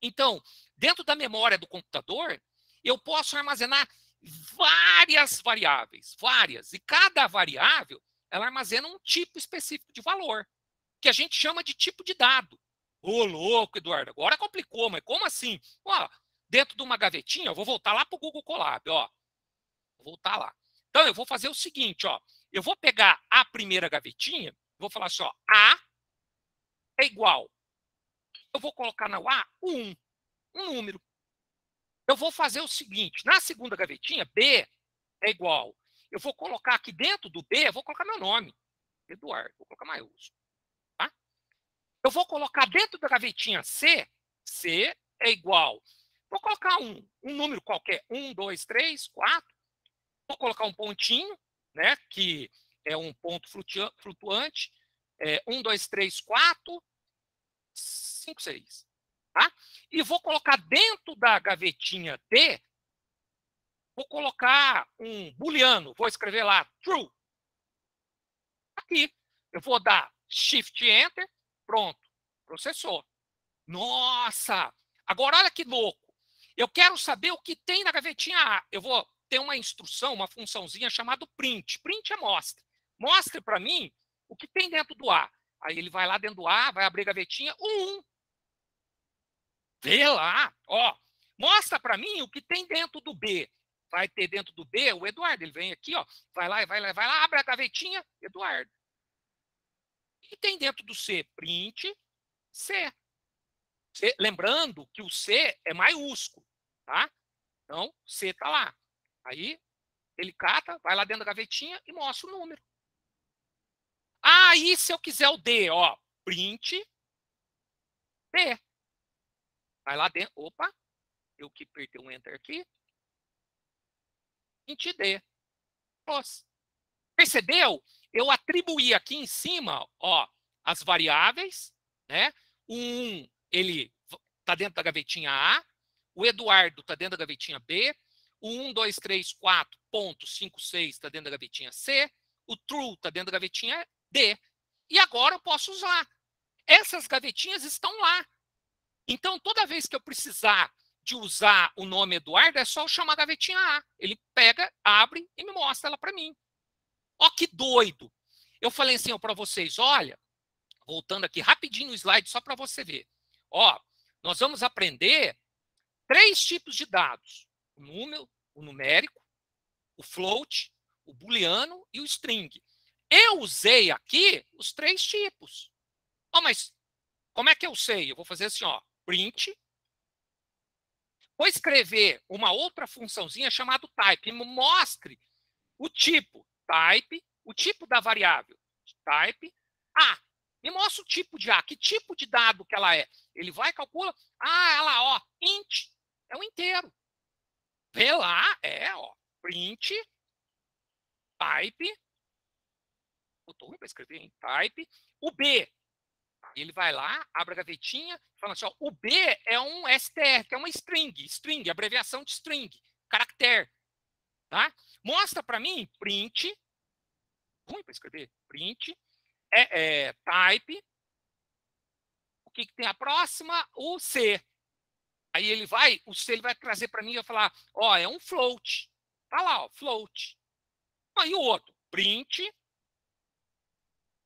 Então, dentro da memória do computador, eu posso armazenar várias variáveis, várias, e cada variável, ela armazena um tipo específico de valor, que a gente chama de tipo de dado. Ô, louco, Eduardo, agora complicou, mas como assim? Ó, dentro de uma gavetinha, eu vou voltar lá para o Google Colab, ó. Vou voltar lá. Então, eu vou fazer o seguinte, ó. Eu vou pegar a primeira gavetinha, vou falar assim, ó, A é igual. Eu vou colocar na A um número. Eu vou fazer o seguinte, na segunda gavetinha, B é igual. Eu vou colocar aqui dentro do B, eu vou colocar meu nome, Eduardo, vou colocar maiúsculo. Tá? Eu vou colocar dentro da gavetinha C é igual. Vou colocar um número qualquer, 1, 2, 3, 4. Vou colocar um pontinho, né, que é um ponto flutuante. 1, 2, 3, 4, 5, 6. Tá? E vou colocar dentro da gavetinha D, vou colocar um booleano, vou escrever lá, true. Aqui, eu vou dar Shift Enter, pronto, processou. Nossa! Agora, olha que louco. Eu quero saber o que tem na gavetinha A. Eu vou ter uma instrução, uma funçãozinha chamada print. Print é mostre. Mostre para mim o que tem dentro do A. Aí ele vai lá dentro do A, vai abrir a gavetinha, 1. Vê lá, ó. Mostra para mim o que tem dentro do B. Vai ter dentro do B o Eduardo. Ele vem aqui, ó. Vai lá, abre a gavetinha, Eduardo. E tem dentro do C? Print C. Lembrando que o C é maiúsculo, tá? Então, C está lá. Aí, ele cata, vai lá dentro da gavetinha e mostra o número. Aí, se eu quiser o D, ó, print D. Vai lá dentro, opa, eu que apertei um Enter aqui. Print D. Nossa. Percebeu? Eu atribuí aqui em cima, ó, as variáveis, né? O 1, ele está dentro da gavetinha A, o Eduardo está dentro da gavetinha B, o 1, 2, 3, 4, ponto, 5, 6 está dentro da gavetinha C, o true está dentro da gavetinha D. E agora eu posso usar. Essas gavetinhas estão lá. Então, toda vez que eu precisar de usar o nome Eduardo, é só eu chamar a gavetinha A. Ele pega, abre e me mostra ela para mim. Ó, que doido. Eu falei assim para vocês, olha, voltando aqui rapidinho no slide só para você ver. Ó, nós vamos aprender 3 tipos de dados. O número, o numérico, o float, o booleano e o string. Eu usei aqui os 3 tipos. Ó, mas como é que eu sei? Eu vou fazer assim, ó, print Vou escrever uma outra funçãozinha chamada type. Me mostre o tipo type, o tipo da variável type. Me mostra o tipo de A. Que tipo de dado que ela é? Ele vai e calcula. Ela, ó, int. É um inteiro. Vê lá, ó, print type. Botou ruim para escrever, hein? Type. O B. Ele vai lá, abre a gavetinha, fala assim, ó, o B é um str, que é uma string, abreviação de string, caractere, tá? Mostra para mim, print, ruim para escrever, print, type, o que tem a próxima? O C. Aí ele vai, o C ele vai trazer para mim e vai falar, ó, é um float, tá lá, ó, float. Aí o outro, print,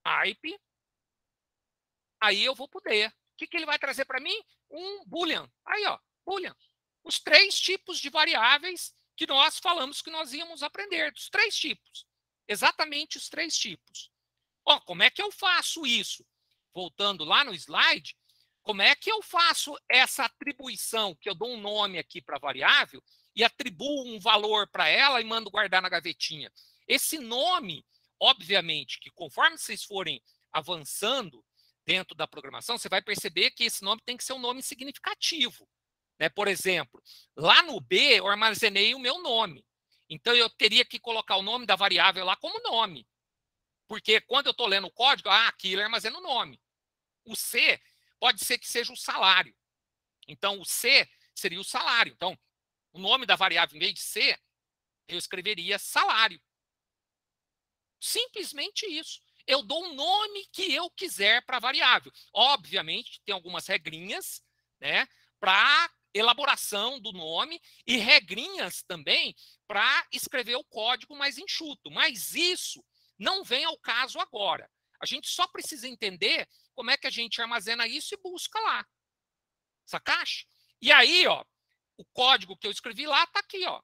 type, aí eu vou poder. O que ele vai trazer para mim? Um boolean. Aí, ó, boolean. Os 3 tipos de variáveis que nós falamos que nós íamos aprender. Dos 3 tipos. Exatamente os 3 tipos. Ó, como é que eu faço isso? Voltando lá no slide, como é que eu faço essa atribuição, que eu dou um nome aqui para a variável e atribuo um valor para ela e mando guardar na gavetinha? Esse nome, obviamente, que conforme vocês forem avançando dentro da programação, você vai perceber que esse nome tem que ser um nome significativo. Né? Por exemplo, lá no B eu armazenei o meu nome. Então eu teria que colocar o nome da variável lá como nome. Porque quando eu estou lendo o código, aqui ele armazena o nome. O C pode ser que seja o salário. Então o C seria o salário. Então o nome da variável, em vez de C, eu escreveria salário. Simplesmente isso. Eu dou um nome que eu quiser para a variável. Obviamente, tem algumas regrinhas, né, para elaboração do nome e regrinhas também para escrever o código mais enxuto. Mas isso não vem ao caso agora. A gente só precisa entender como é que a gente armazena isso e busca lá. Sacaste? E aí, ó, o código que eu escrevi lá está aqui, ó.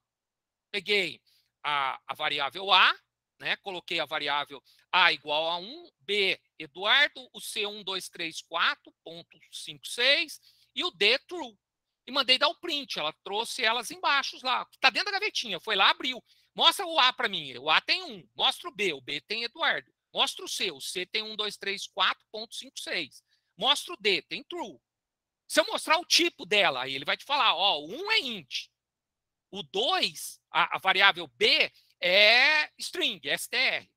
Peguei a variável A, né? Coloquei a variável A igual a 1, B, Eduardo, o C 1, 2, 3, 4.56 e o D, true. E mandei dar o print, ela trouxe elas embaixo lá, que está dentro da gavetinha, foi lá, abriu. Mostra o A para mim, o A tem 1, mostra o B tem Eduardo. Mostra o C tem 1, 2, 3, 4.56. Mostra o D, tem true. Se eu mostrar o tipo dela, aí ele vai te falar, ó, o 1 é int, o 2, a variável B, é string, str.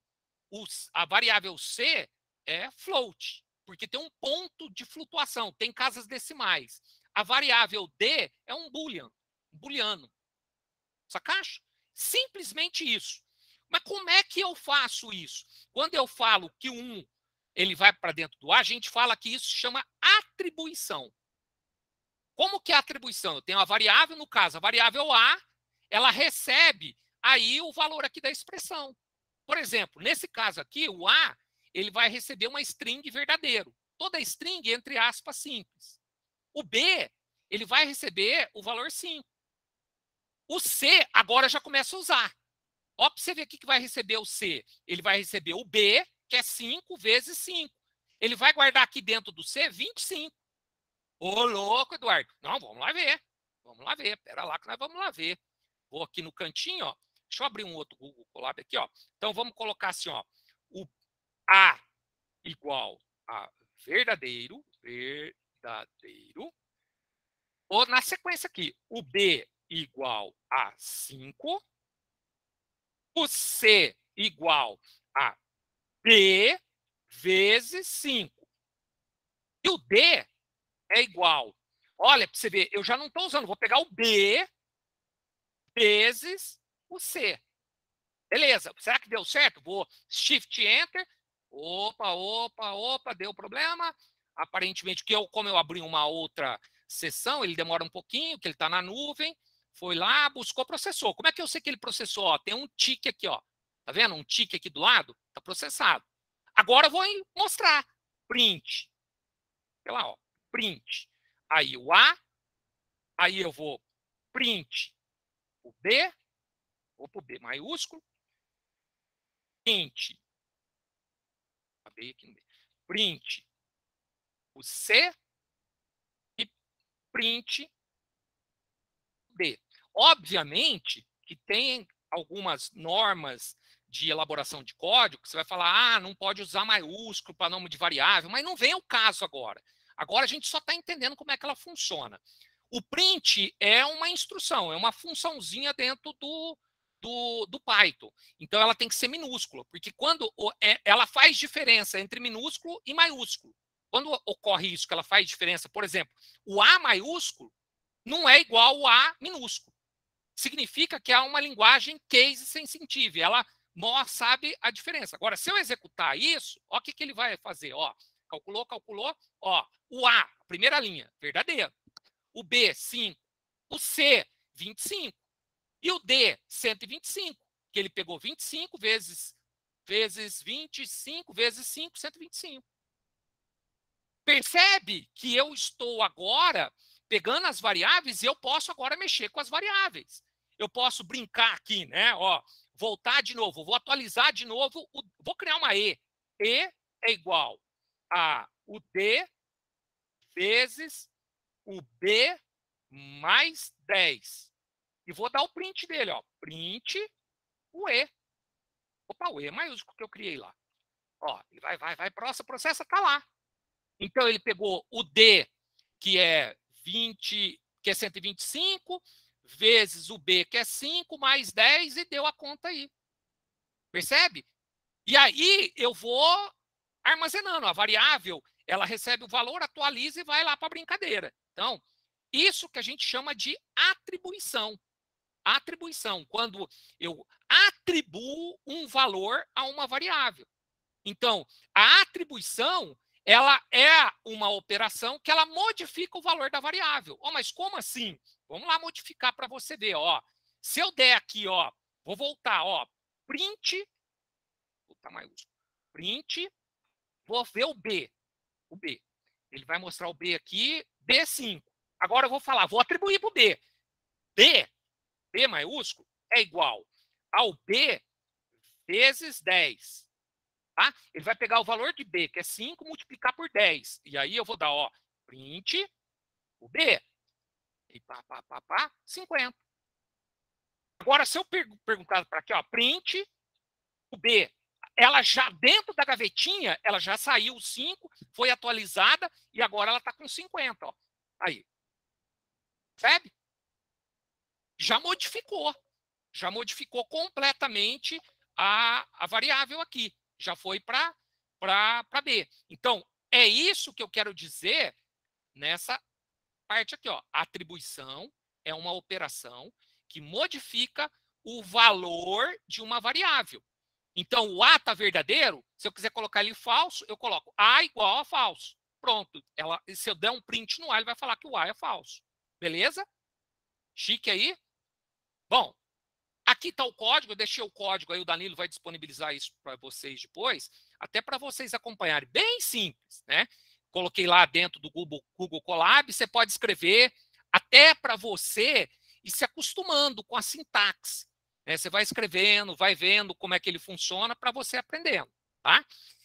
A variável C é float, porque tem um ponto de flutuação, tem casas decimais. A variável D é um booleano. Sacaste? Simplesmente isso. Mas como é que eu faço isso? Quando eu falo que o 1 ele vai para dentro do A, a gente fala que isso chama atribuição. Como que é a atribuição? Eu tenho a variável, no caso, a variável A, ela recebe aí o valor aqui da expressão. Por exemplo, nesse caso aqui, o A, ele vai receber uma string verdadeiro. Toda string, entre aspas, simples. O B, ele vai receber o valor 5. O C, agora já começa a usar. Ó, para você ver o que vai receber o C. Ele vai receber o B, que é 5 vezes 5. Ele vai guardar aqui dentro do C 25. Ô, louco, Eduardo. Não, vamos lá ver. Vamos lá ver. Pera lá que nós vamos lá ver. Vou aqui no cantinho, ó. Deixa eu abrir um outro Google Colab aqui, ó. Então, vamos colocar assim, ó. O A igual a verdadeiro. Ou na sequência aqui. O B igual a 5. O C igual a B vezes 5. E o D é igual. Olha, para você ver, eu já não estou usando. Vou pegar o B vezes o C. Beleza, será que deu certo? Vou Shift Enter. Opa, deu problema. Aparentemente, como eu abri uma outra sessão, ele demora um pouquinho, que ele está na nuvem. Foi lá, buscou, processou. Como é que eu sei que ele processou? Ó, tem um tique aqui, ó. Tá vendo? Um tique aqui do lado, está processado. Agora eu vou mostrar. Print. Olha lá, ó. Print. Aí o A. Aí eu vou print o B. Vou para o B maiúsculo. Print. Acabei aqui no B. Print o C. E print B. Obviamente que tem algumas normas de elaboração de código que você vai falar, não pode usar maiúsculo para nome de variável, mas não vem ao caso agora. Agora a gente só está entendendo como é que ela funciona. O print é uma instrução, é uma funçãozinha dentro do Python. Então ela tem que ser minúscula, porque quando ela faz diferença entre minúsculo e maiúsculo. Quando ocorre isso, que ela faz diferença, por exemplo, o A maiúsculo não é igual ao A minúsculo. Significa que há uma linguagem case sensitive. Ela sabe a diferença. Agora, se eu executar isso, ó, o que ele vai fazer? Ó, calculou. Ó, o A, primeira linha, verdadeiro. O B, 5. O C, 25. E o D, 125. Que ele pegou 25 vezes 25 vezes 5, 125. Percebe que eu estou agora pegando as variáveis e eu posso agora mexer com as variáveis. Eu posso brincar aqui, né? Ó, voltar de novo, vou atualizar de novo, vou criar uma E. E é igual a o D vezes o B mais 10. E vou dar o print dele, ó. Print o E. Opa, o E maiúsculo que eu criei lá. Ó, ele vai, processa, tá lá. Então, ele pegou o D, que é 125, vezes o B, que é 5, mais 10, e deu a conta aí. Percebe? E aí, eu vou armazenando. A variável, ela recebe o valor, atualiza e vai lá para a brincadeira. Então, isso que a gente chama de atribuição. Atribuição, quando eu atribuo um valor a uma variável. Então, a atribuição, ela é uma operação que ela modifica o valor da variável. Oh, mas como assim? Vamos lá modificar para você ver. Ó. Se eu der aqui, ó, vou voltar, ó, print, botar maiúsculo, print, vou ver o B. O B. Ele vai mostrar o B aqui, B5. Agora eu vou falar, vou atribuir para o B. B maiúsculo é igual ao B vezes 10. Tá? Ele vai pegar o valor de B, que é 5, multiplicar por 10. E aí eu vou dar, ó, print o B. E 50. Agora, se eu perguntar para aqui, ó, print o B, ela já, dentro da gavetinha, ela já saiu 5, foi atualizada, e agora ela está com 50, ó. Aí. Percebe? Já modificou completamente a variável aqui. Já foi para B. Então, é isso que eu quero dizer nessa parte aqui. Ó. A atribuição é uma operação que modifica o valor de uma variável. Então, o A está verdadeiro, se eu quiser colocar ele falso, eu coloco A igual a falso. Pronto. Se eu der um print no A, ele vai falar que o A é falso. Beleza? Chique aí? Bom, aqui está o código, eu deixei o código aí, o Danilo vai disponibilizar isso para vocês depois, até para vocês acompanharem. Bem simples, né? Coloquei lá dentro do Google Colab, você pode escrever até para você ir se acostumando com a sintaxe. Né? Você vai escrevendo, vai vendo como é que ele funciona para você aprendendo, tá?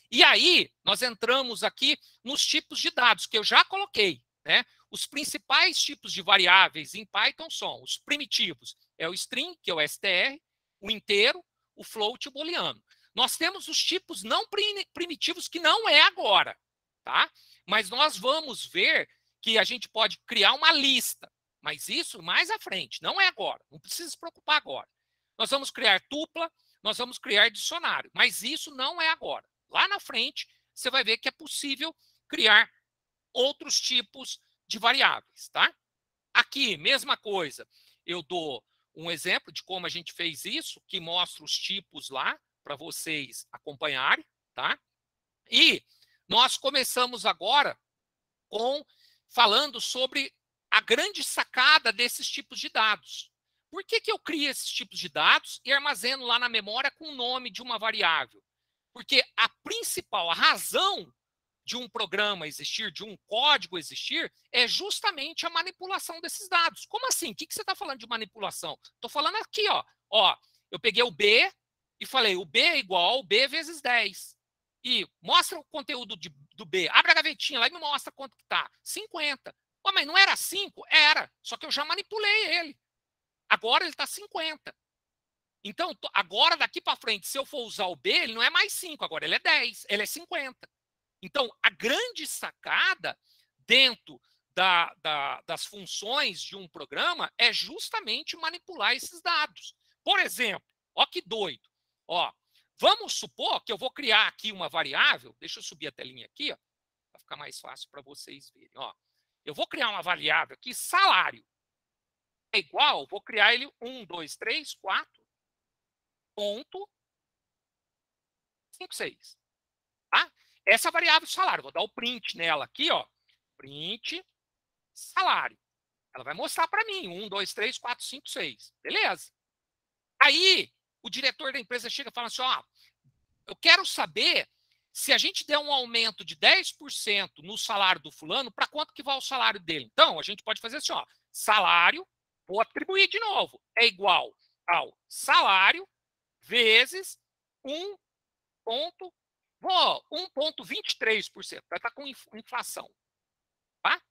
E aí, nós entramos aqui nos tipos de dados, que eu já coloquei, né? Os principais tipos de variáveis em Python são os primitivos, é o string, que é o str, o inteiro, o float e o booleano. Nós temos os tipos não primitivos, que não é agora, tá? Mas nós vamos ver que a gente pode criar uma lista, mas isso mais à frente, não é agora, não precisa se preocupar agora. Nós vamos criar tupla, nós vamos criar dicionário, mas isso não é agora. Lá na frente, você vai ver que é possível criar outros tipos de variáveis, tá? Aqui, mesma coisa. Eu dou um exemplo de como a gente fez isso, que mostra os tipos lá, para vocês acompanharem, tá? E nós começamos agora falando sobre a grande sacada desses tipos de dados. Por que eu crio esses tipos de dados e armazeno lá na memória com o nome de uma variável? Porque a razão de um programa existir, de um código existir, é justamente a manipulação desses dados. Como assim? O que você está falando de manipulação? Estou falando aqui, ó. Eu peguei o B e falei, o B é igual ao B vezes 10. E mostra o conteúdo do B. Abre a gavetinha lá e me mostra quanto que está. 50. Pô, mas não era 5? Era. Só que eu já manipulei ele. Agora ele está 50. Então, agora, daqui para frente, se eu for usar o B, ele não é mais 5, agora ele é 10, ele é 50. Então, a grande sacada dentro das funções de um programa é justamente manipular esses dados. Por exemplo, ó que doido. Ó, vamos supor que eu vou criar aqui uma variável, deixa eu subir a telinha aqui, para ficar mais fácil para vocês verem. Ó, eu vou criar uma variável aqui, salário. É igual, vou criar ele 1, 2, 3, 4, ponto 5, 6. Tá? Essa variável salário, vou dar o print nela aqui, ó. Print salário. Ela vai mostrar para mim 1, 2, 3, 4, 5, 6. Beleza? Aí, o diretor da empresa chega e fala assim, ó, eu quero saber se a gente der um aumento de 10% no salário do fulano, para quanto que vai o salário dele? Então, a gente pode fazer assim, ó, salário, vou atribuir de novo, é igual ao salário vezes 1,23%. Vai estar com inflação. Tá?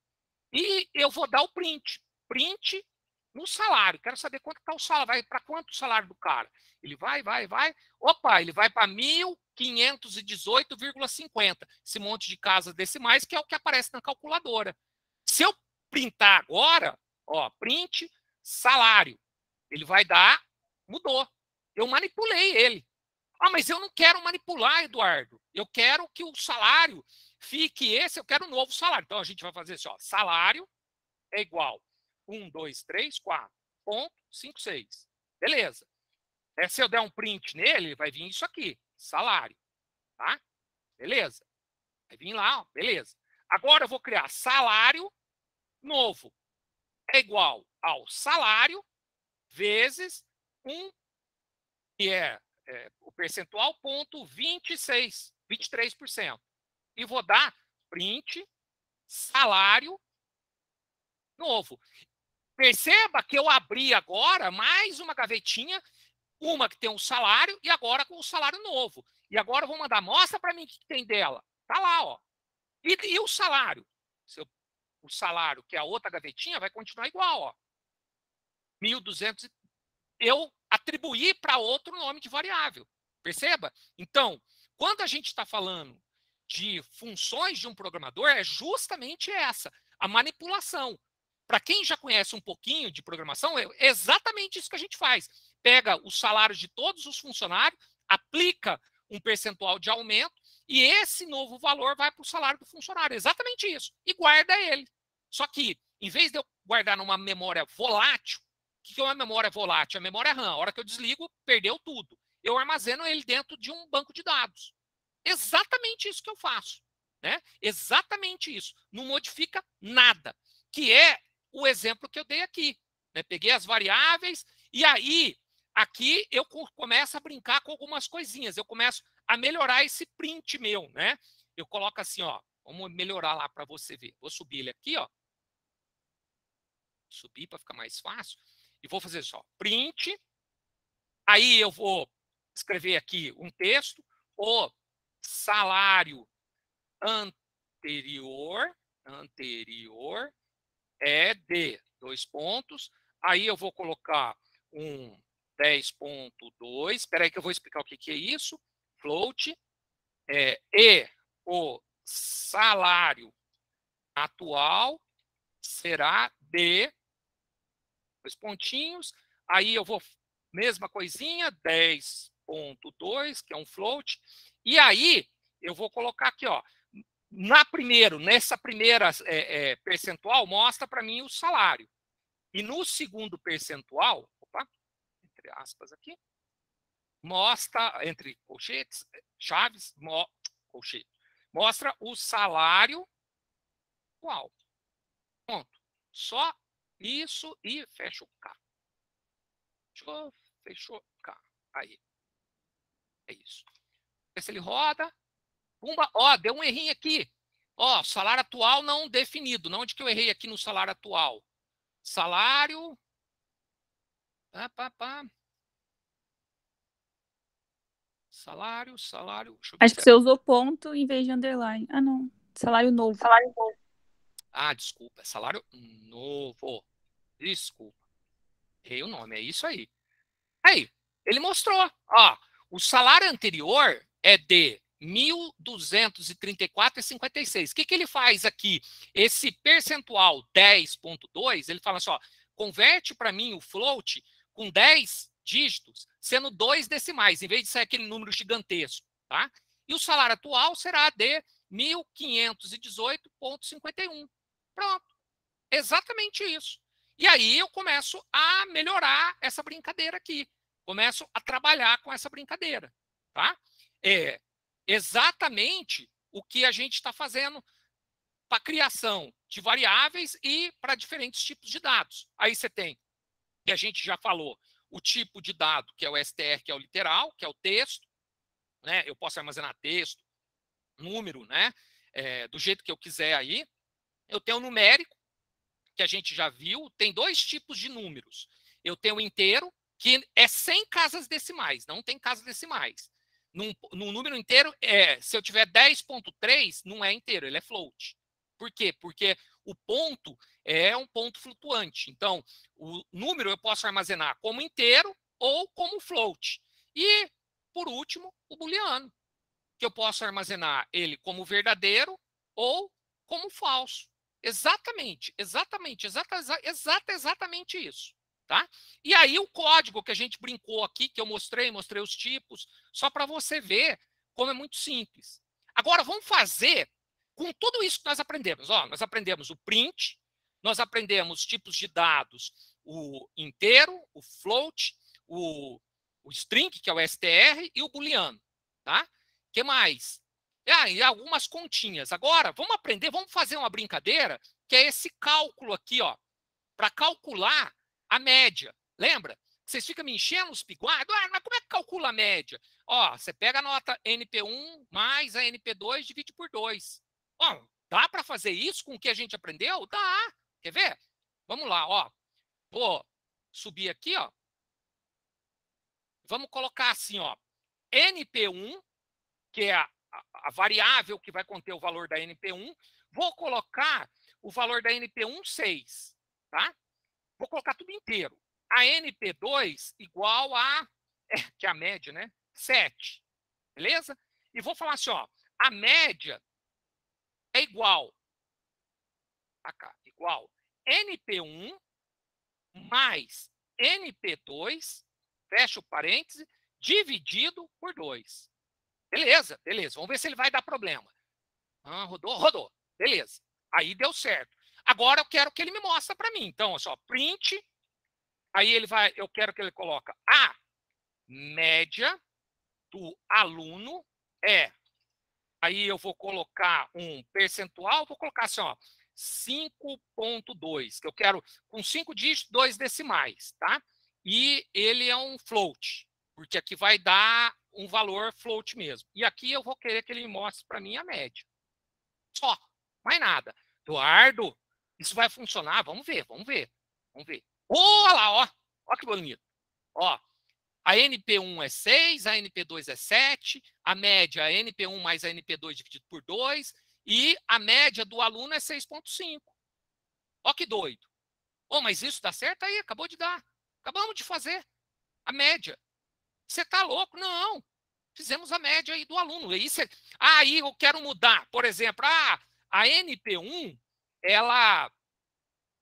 E eu vou dar o print. Print no salário. Quero saber quanto está o salário. Vai para quanto o salário do cara? Ele vai. Opa, ele vai para 1.518,50. Esse monte de casas decimais, que é o que aparece na calculadora. Se eu printar agora, ó, print salário, ele vai dar, mudou. Eu manipulei ele. Ah, mas eu não quero manipular, Eduardo. Eu quero que o salário fique esse, eu quero um novo salário. Então, a gente vai fazer assim, ó, salário é igual 1, 2, 3, 4, ponto, 5, 6. Beleza. Se eu der um print nele, vai vir isso aqui, salário. Tá? Beleza. Vai vir lá, ó, beleza. Agora eu vou criar salário novo. É igual ao salário vezes 1, que é o percentual, ponto 26, 23%. E vou dar print salário novo. Perceba que eu abri agora mais uma gavetinha, uma que tem um salário e agora com o salário novo. E agora eu vou mandar, mostra para mim o que tem dela. Tá lá, ó. E o salário? O salário, que é a outra gavetinha, vai continuar igual, ó. 1.200. Eu atribuí para outro nome de variável. Perceba? Então, quando a gente está falando de funções de um programador, é justamente essa, a manipulação. Para quem já conhece um pouquinho de programação, é exatamente isso que a gente faz. Pega os salários de todos os funcionários, aplica um percentual de aumento e esse novo valor vai para o salário do funcionário. Exatamente isso. E guarda ele. Só que, em vez de eu guardar numa memória volátil, o que é uma memória volátil? A memória RAM. A hora que eu desligo, perdeu tudo. Eu armazeno ele dentro de um banco de dados. Exatamente isso que eu faço. Né? Exatamente isso. Não modifica nada. Que é o exemplo que eu dei aqui. Né? Peguei as variáveis e aí, aqui eu começo a brincar com algumas coisinhas. Eu começo a melhorar esse print meu. Né? Eu coloco assim, ó. Vamos melhorar lá para você ver. Vou subir ele aqui, ó. Subir para ficar mais fácil. E vou fazer só print. Aí eu vou escrever aqui um texto. O salário anterior é de 2 pontos. Aí eu vou colocar um 10.2. Espera aí que eu vou explicar o que é isso. Float. E o salário atual será de 2 pontinhos. Aí eu vou, mesma coisinha, 10.2, que é um float. E aí eu vou colocar aqui, ó, nessa primeira percentual, mostra para mim o salário. E no segundo percentual, opa, entre aspas aqui, mostra, entre colchetes, chaves, colchete, mostra o salário atual. Ponto. Só isso e fecha o K. Fechou K. Aí. É isso. Se ele roda, pumba, ó, deu um errinho aqui. Ó, salário atual não definido. Não, onde que eu errei aqui no salário atual? Salário. Salário. Acho que você usou ponto em vez de underline. Ah, não. Salário novo. Ah, desculpa. É salário novo. Desculpa. Errei o nome, é isso aí. Aí, ele mostrou. Ó, o salário anterior é de 1.234,56. O que ele faz aqui? Esse percentual 10,2, ele fala assim, ó, converte para mim o float com 10 dígitos, sendo 2 decimais, em vez de ser aquele número gigantesco, tá? E o salário atual será de 1.518,51. Pronto. Exatamente isso. E aí eu começo a melhorar essa brincadeira aqui. Começo a trabalhar com essa brincadeira, tá? É exatamente o que a gente está fazendo para a criação de variáveis e para diferentes tipos de dados. Aí você tem, que a gente já falou, o tipo de dado, que é o STR, que é o literal, que é o texto, né? Eu posso armazenar texto, número, né? Do jeito que eu quiser aí. Eu tenho o numérico, que a gente já viu, tem 2 tipos de números. Eu tenho o inteiro, que é sem casas decimais, não tem casas decimais. No número inteiro, se eu tiver 10,3, não é inteiro, ele é float. Por quê? Porque o ponto é um ponto flutuante. Então, o número eu posso armazenar como inteiro ou como float. E, por último, o booleano, que eu posso armazenar ele como verdadeiro ou como falso. Exatamente isso, tá? E aí o código que a gente brincou aqui, que eu mostrei os tipos, só para você ver como é muito simples. Agora vamos fazer com tudo isso que nós aprendemos. Ó, nós aprendemos o print, nós aprendemos tipos de dados, o inteiro, o float, o string, que é o str, e o booleano, tá? O que mais? E algumas continhas. Agora, vamos fazer uma brincadeira, que é esse cálculo aqui, ó, para calcular a média. Lembra? Vocês ficam me enchendo os piguados. Mas como é que calcula a média? Ó, você pega a nota NP1 mais a NP2, divide por 2. Ó, dá para fazer isso com o que a gente aprendeu? Dá. Quer ver? Vamos lá, ó. Vou subir aqui, ó. Vamos colocar assim, ó. NP1, que é a variável que vai conter o valor da NP1, vou colocar o valor da NP1, 6, tá? Vou colocar tudo inteiro. A NP2 igual a, que é a média, né? 7, beleza? E vou falar assim, ó, a média é igual, igual NP1 mais NP2, fecha o parêntese, dividido por 2. Beleza. Vamos ver se ele vai dar problema. Rodou. Beleza. Aí deu certo. Agora eu quero que ele me mostre para mim. Então, é só print. Aí eu quero que ele coloque a média do aluno é. Aí eu vou colocar um percentual, vou colocar assim, ó, 5,2, que eu quero com 5 dígitos, 2 decimais, tá? E ele é um float, porque aqui vai dar um valor float mesmo. E aqui eu vou querer que ele mostre para mim a média. Só, mais nada. Eduardo, isso vai funcionar? Vamos ver. Olha lá, ó. Ó que bonito. Ó, a NP1 é 6, a NP2 é 7, a média é a NP1 mais a NP2 dividido por 2, e a média do aluno é 6,5. Ó que doido. Oh, mas isso dá certo aí? Acabou de dar. Acabamos de fazer a média. Você está louco? Não. Fizemos a média aí do aluno. Aí eu quero mudar. Por exemplo, a NP1, ela...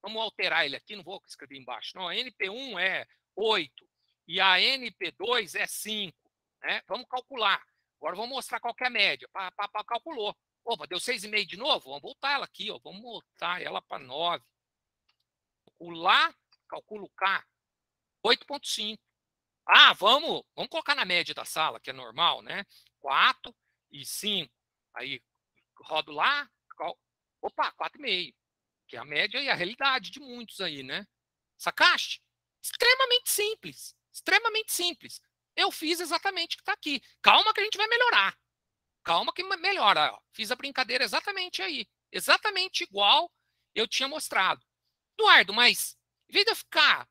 Vamos alterar ele aqui, não vou escrever embaixo. Não, a NP1 é 8 e a NP2 é 5. Né? Vamos calcular. Agora vamos mostrar qual que é a média. Calculou. Opa, deu 6,5 de novo? Vamos voltar ela aqui. Ó. Vamos voltar ela para 9. Calculo K. 8,5. Vamos colocar na média da sala, que é normal, né? 4 e 5. Aí, rodo lá. Opa, 4,5. Que é a média e a realidade de muitos aí, né? Sacaste? Extremamente simples. Extremamente simples. Eu fiz exatamente o que está aqui. Calma que a gente vai melhorar. Calma que melhora. Ó. Fiz a brincadeira exatamente aí. Exatamente igual eu tinha mostrado. Eduardo, mas em vez de eu ficar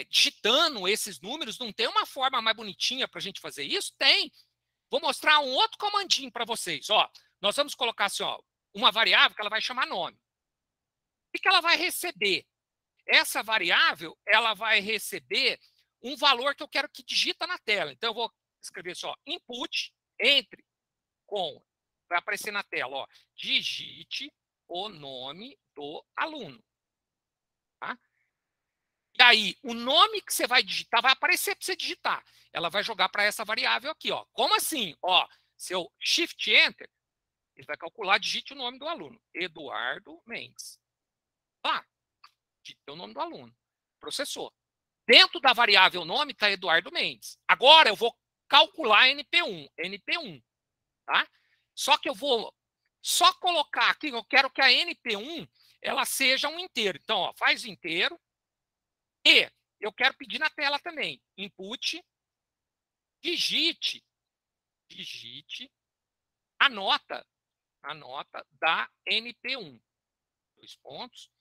digitando esses números, não tem uma forma mais bonitinha para a gente fazer isso? Tem. Vou mostrar um outro comandinho para vocês. Ó, nós vamos colocar assim, ó, uma variável que ela vai chamar nome. O que ela vai receber? essa variável ela vai receber um valor que eu quero que digita na tela. Então, eu vou escrever só input, entre com, vai aparecer na tela, ó, digite o nome do aluno. Tá? E aí, o nome que você vai digitar vai aparecer para você digitar. Ela vai jogar para essa variável aqui. Ó. Como assim? Ó, se eu Shift Enter, ele vai calcular, digite o nome do aluno. Eduardo Mendes. Lá, digite o nome do aluno. Processou. Dentro da variável nome está Eduardo Mendes. Agora eu vou calcular NP1. NP1. Tá? Só que eu vou só colocar aqui, eu quero que a NP1 ela seja um inteiro. Então, ó, faz inteiro. E eu quero pedir na tela também. Input, digite a nota da NP1. 2 pontos.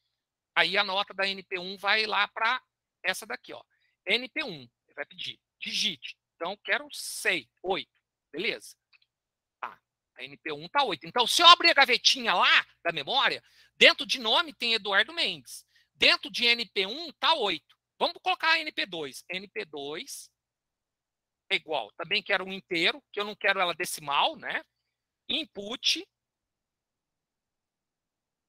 Aí a nota da NP1 vai lá para essa daqui, ó. NP1, ele vai pedir, digite. Então, quero 6, 8. Beleza? Tá. A NP1 tá 8. Então, se eu abrir a gavetinha lá da memória, dentro de nome tem Eduardo Mendes. Dentro de NP1 tá 8. Vamos colocar a NP2. NP2 é igual. Também quero um inteiro, que eu não quero ela decimal, né? Input,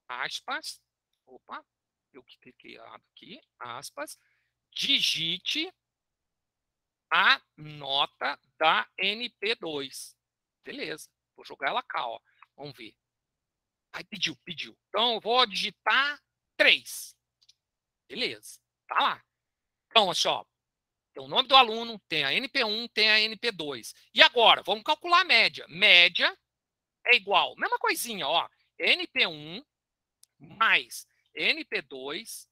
aspas, opa, eu que cliquei errado aqui, aspas, digite a nota da NP2. Beleza, vou jogar ela cá, ó. Vamos ver. Aí pediu. Então, eu vou digitar 3. Beleza, tá lá. Então, assim, ó, tem o nome do aluno, tem a NP1, tem a NP2. E agora, vamos calcular a média. Média é igual, mesma coisinha, ó. NP1 mais NP2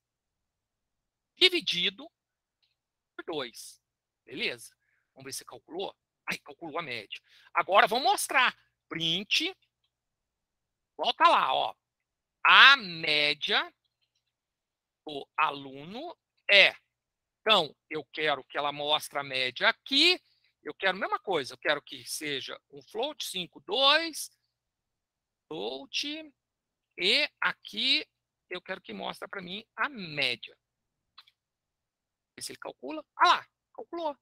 dividido por 2. Beleza? Vamos ver se calculou. Aí, calculou a média. Agora, vamos mostrar. Print. Volta lá, ó. A média do aluno é. Então, eu quero que ela mostre a média aqui. Eu quero a mesma coisa. Eu quero que seja um float 5,2. Float. E aqui eu quero que mostre para mim a média. Ver se ele calcula. Ah lá, calculou.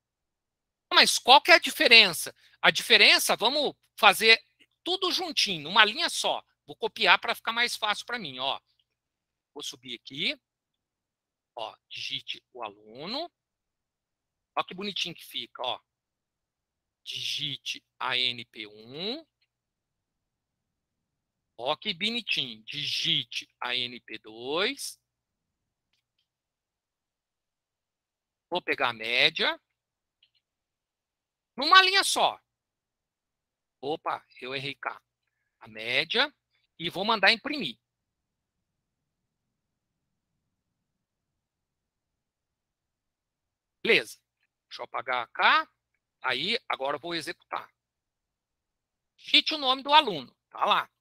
Mas qual que é a diferença? A diferença, vamos fazer tudo juntinho, numa linha só. Vou copiar para ficar mais fácil para mim. Ó. Vou subir aqui. Ó, digite o aluno. Olha que bonitinho que fica. Ó. Digite a NP1. Ó, que bonitinho. Digite a NP2. Vou pegar a média. Numa linha só. Opa, eu errei cá. A média. E vou mandar imprimir. Beleza. Deixa eu apagar cá. Aí, agora eu vou executar. Digite o nome do aluno. Tá lá.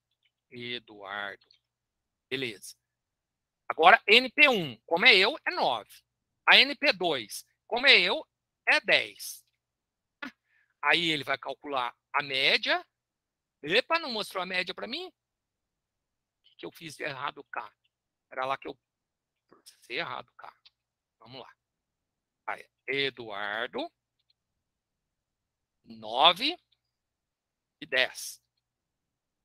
Eduardo. Beleza. Agora, NP1, como é eu, é 9. A NP2, como é eu, é 10. Aí ele vai calcular a média. Epa, não mostrou a média para mim? O que eu fiz de errado cá? Era lá que eu processei errado cá. Vamos lá. Aí, Eduardo, 9 e 10.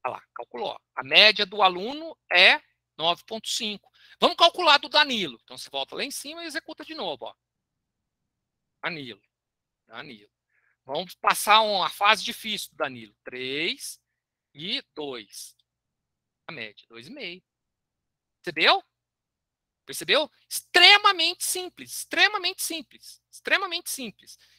Olha lá, calculou. A média do aluno é 9,5. Vamos calcular do Danilo. Então, você volta lá em cima e executa de novo. Ó. Danilo. Vamos passar uma fase difícil do Danilo. 3 e 2. A média, 2,5. Percebeu? Percebeu? Extremamente simples.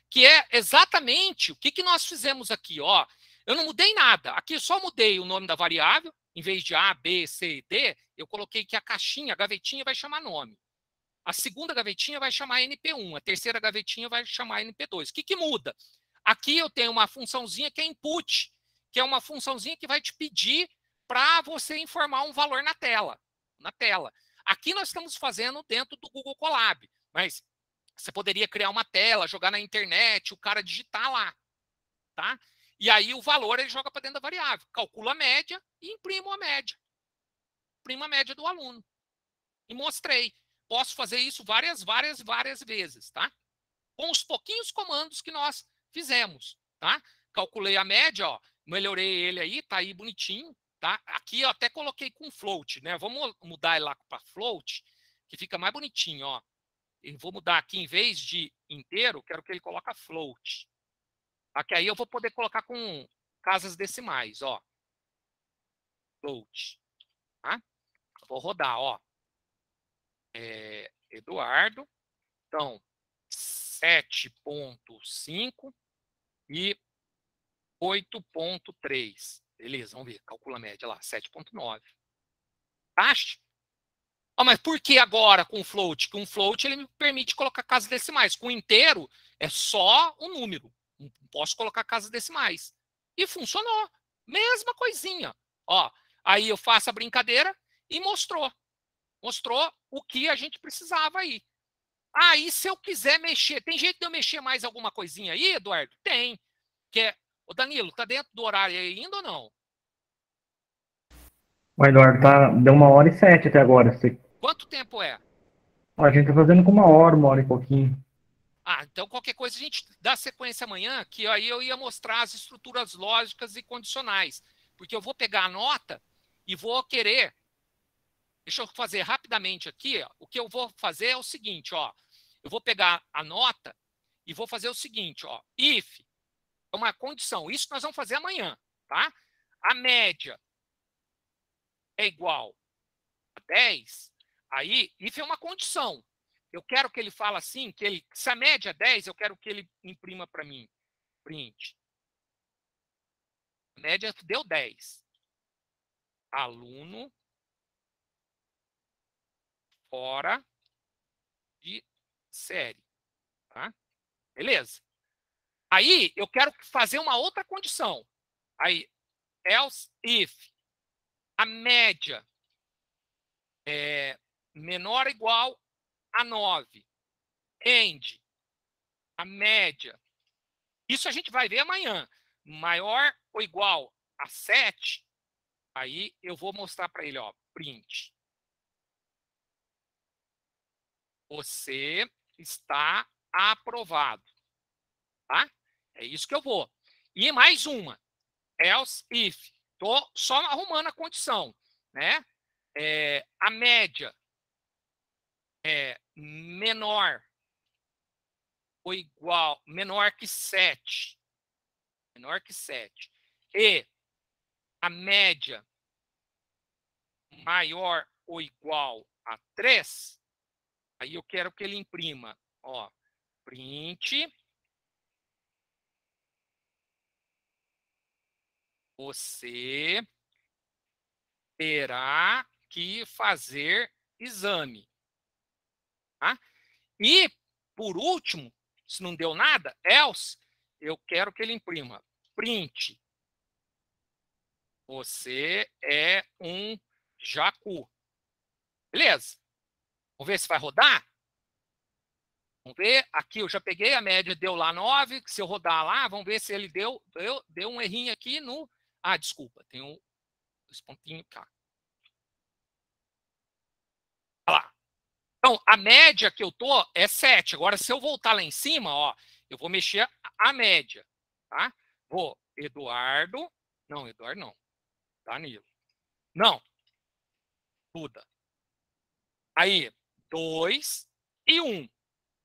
Que é exatamente o que nós fizemos aqui. Ó. Eu não mudei nada. Aqui eu só mudei o nome da variável. Em vez de A, B, C e D, eu coloquei que a caixinha, a gavetinha, vai chamar nome. A segunda gavetinha vai chamar NP1. A terceira gavetinha vai chamar NP2. O que muda? Aqui eu tenho uma funçãozinha que é input, que é uma funçãozinha que vai te pedir para você informar um valor na tela. Aqui nós estamos fazendo dentro do Google Colab, mas você poderia criar uma tela, jogar na internet, o cara digitar lá, tá? E aí o valor ele joga para dentro da variável, calcula a média e imprimo a média. Imprimo a média do aluno. E mostrei. posso fazer isso várias vezes, tá? Com os pouquinhos comandos que nós fizemos, tá? Calculei a média, ó, melhorei ele aí, tá aí bonitinho, tá? Aqui eu até coloquei com float, né? Vamos mudar ele lá para float, que fica mais bonitinho, ó. Eu vou mudar aqui, em vez de inteiro, quero que ele coloque float. Aqui aí eu vou poder colocar com casas decimais, ó. Float, tá? Vou rodar, ó. Eduardo. Então, 7,5 e 8,3. Beleza, vamos ver. Calcula a média lá, 7,9. Acha? Ah, mas por que agora com o float? Com o float ele me permite colocar casas decimais. Com o inteiro é só um número. Não posso colocar casas decimais. E funcionou. Mesma coisinha. Ó, aí eu faço a brincadeira e mostrou. Mostrou o que a gente precisava aí. Aí, se eu quiser mexer, tem jeito de eu mexer mais alguma coisinha aí, Eduardo? Tem. Ô Danilo, tá dentro do horário aí ainda ou não? O Eduardo, deu 1h07 até agora. Quanto tempo é? A gente tá fazendo com 1 hora e pouquinho. Ah, então qualquer coisa a gente dá sequência amanhã, que aí eu ia mostrar as estruturas lógicas e condicionais. Porque eu vou pegar a nota e vou querer... Deixa eu fazer rapidamente aqui, ó. O que eu vou fazer é o seguinte, ó. Eu vou pegar a nota e vou fazer o seguinte, ó. If é uma condição. Isso nós vamos fazer amanhã, tá? A média é igual a 10. Aí, if é uma condição. Eu quero que ele fale assim, se a média é 10, eu quero que ele imprima para mim. Print. A média deu 10. Aluno fora de série. Tá? Beleza? Aí, eu quero fazer uma outra condição. Aí, else if a média é menor ou igual a 9. And a média. Isso a gente vai ver amanhã. Maior ou igual a 7. Aí eu vou mostrar para ele, ó, print. Você está aprovado. Tá? É isso que eu vou. E mais uma. Else if. Estou só arrumando a condição. Né? A média é menor ou igual, menor que 7. Menor que 7. E a média maior ou igual a 3. Aí eu quero que ele imprima, ó, print. Você terá que fazer exame. Tá? E, por último, se não deu nada, else, eu quero que ele imprima print. Você é um jacu. Beleza? Vamos ver se vai rodar? Vamos ver. Aqui eu já peguei a média, deu lá 9. Se eu rodar lá, vamos ver se ele deu um errinho aqui no... Ah, desculpa, tem esse pontinho cá. Olha lá. Então, a média que eu tô é 7. Agora, se eu voltar lá em cima, ó, eu vou mexer a média. Tá? Vou, Eduardo. Não, Eduardo não. Danilo. Não. Duda. Aí, 2 e 1.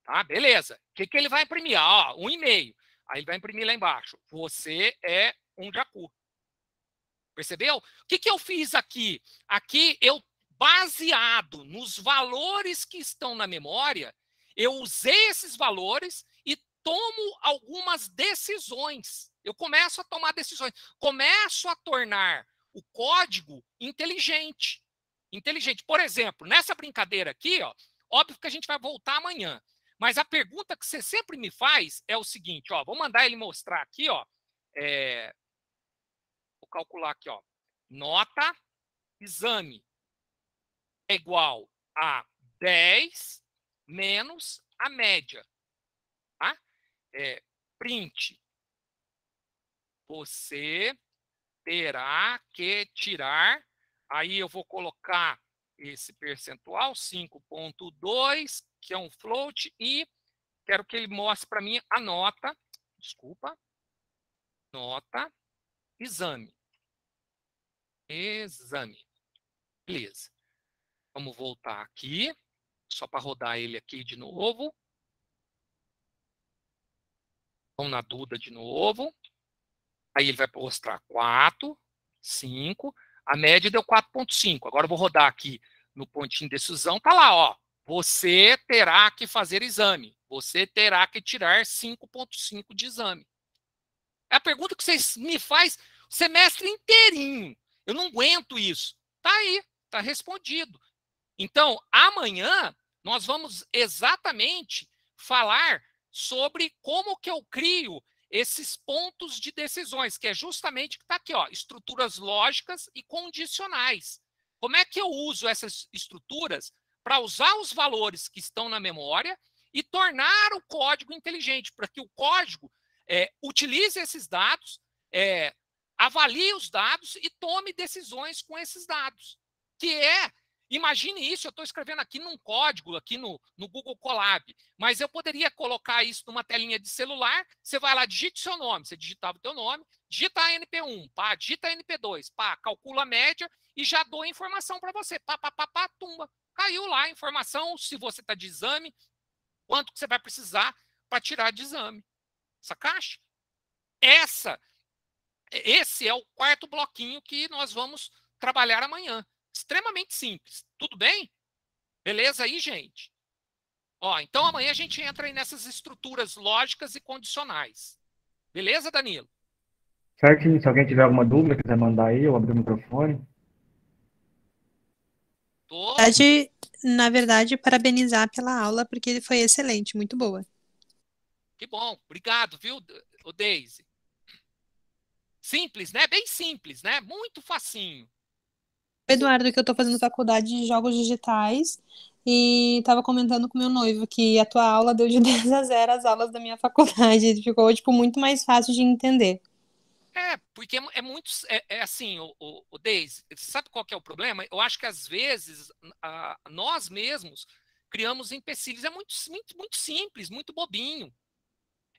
Tá? Beleza. O que ele vai imprimir? Ó, 1,5. Aí ele vai imprimir lá embaixo. Você é um jacu. Percebeu? O que eu fiz aqui? Aqui, baseado nos valores que estão na memória, eu usei esses valores e tomo algumas decisões. Eu começo a tomar decisões. Começo a tornar o código inteligente. Inteligente. Por exemplo, nessa brincadeira aqui, ó, óbvio que a gente vai voltar amanhã. Mas a pergunta que você sempre me faz é o seguinte, ó, vou mandar ele mostrar aqui, ó. Vou calcular aqui, ó. Nota, exame é igual a 10 menos a média. Tá? Print. Você terá que tirar. Aí eu vou colocar esse percentual, 5,2, que é um float, e quero que ele mostre para mim a nota, desculpa, nota, exame. Exame. Beleza. Vamos voltar aqui, só para rodar ele aqui de novo. Vamos na Duda de novo. Aí ele vai mostrar 4, 5. A média deu 4,5. Agora eu vou rodar aqui no pontinho de decisão. Tá lá, ó. Você terá que fazer exame. Você terá que tirar 5,5 de exame. É a pergunta que vocês me fazem o semestre inteirinho. Eu não aguento isso. Tá aí, tá respondido. Então, amanhã nós vamos exatamente falar sobre como que eu crio esses pontos de decisões, que é justamente o que está aqui, ó, estruturas lógicas e condicionais. Como é que eu uso essas estruturas para usar os valores que estão na memória e tornar o código inteligente, para que o código utilize esses dados, avalie os dados e tome decisões com esses dados. Imagine isso, eu estou escrevendo aqui num código, aqui no Google Colab, mas eu poderia colocar isso numa telinha de celular, você vai lá, digite seu nome, você digitava o teu nome, digita a NP1, pá, digita a NP2, pá, calcula a média e já dou a informação para você, pá, tumba. Caiu lá a informação, se você está de exame, quanto que você vai precisar para tirar de exame. Essa caixa? Esse é o quarto bloquinho que nós vamos trabalhar amanhã. Extremamente simples. Tudo bem? Beleza aí, gente? Ó, então amanhã a gente entra aí nessas estruturas lógicas e condicionais. Beleza, Danilo? Certinho. Se alguém tiver alguma dúvida, quiser mandar aí, eu abro o microfone. Na verdade, parabenizar pela aula, porque foi excelente, muito boa. Que bom. Obrigado, viu, Deise? Simples, né? Bem simples, né? Muito facinho. Eduardo, que eu tô fazendo faculdade de jogos digitais e tava comentando com meu noivo que a tua aula deu de 10 a 0 as aulas da minha faculdade. Ficou, tipo, muito mais fácil de entender. Porque é muito... assim, o Deise, sabe qual que é o problema? Eu acho que, às vezes, nós mesmos criamos empecilhos. É muito simples, muito bobinho.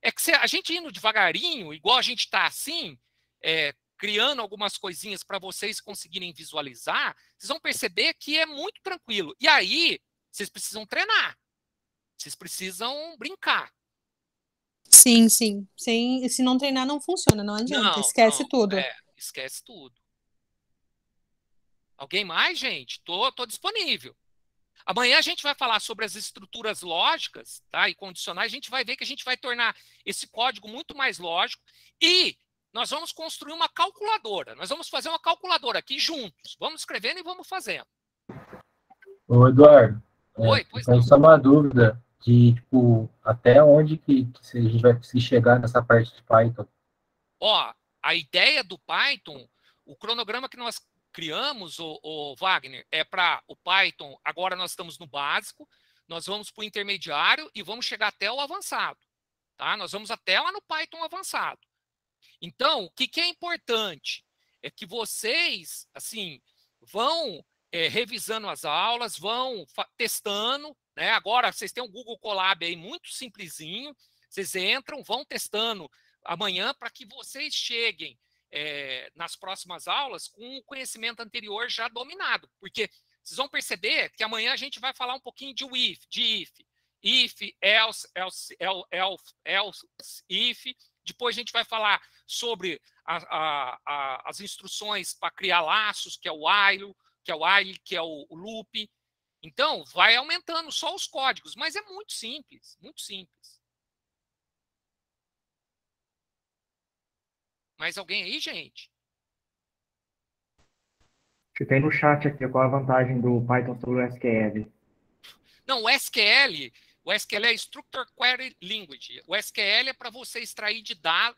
É que a gente indo devagarinho, igual a gente está assim, criando algumas coisinhas para vocês conseguirem visualizar, vocês vão perceber que é muito tranquilo. E aí, vocês precisam treinar. Vocês precisam brincar. Sim, sim. Se não treinar, não funciona, não adianta. Esquece tudo. Esquece tudo. Alguém mais, gente? Tô disponível. Amanhã a gente vai falar sobre as estruturas lógicas, tá, e condicionais. A gente vai ver que a gente vai tornar esse código muito mais lógico e nós vamos construir uma calculadora. Nós vamos fazer uma calculadora aqui juntos. Vamos escrevendo e vamos fazendo. Ô, Eduardo, Oi, pois tem só uma dúvida de, tipo, até onde que a gente vai conseguir chegar nessa parte de Python? Ó, a ideia do Python, o cronograma que nós criamos, o Wagner, é para o Python. Agora nós estamos no básico, nós vamos para o intermediário e vamos chegar até o avançado. Tá? Nós vamos até lá no Python avançado. Então, o que é importante é que vocês, assim, vão revisando as aulas, vão testando, né? Agora vocês têm um Google Colab aí muito simplesinho, vocês entram, vão testando amanhã para que vocês cheguem nas próximas aulas com o conhecimento anterior já dominado, porque vocês vão perceber que amanhã a gente vai falar um pouquinho de if, else, if. Depois a gente vai falar sobre as instruções para criar laços, que é o while, que é o loop. Então, vai aumentando só os códigos, mas é muito simples, muito simples. Mais alguém aí, gente? Você tem no chat aqui qual a vantagem do Python sobre o SQL. Não, o SQL é Structured Query Language. O SQL é para você extrair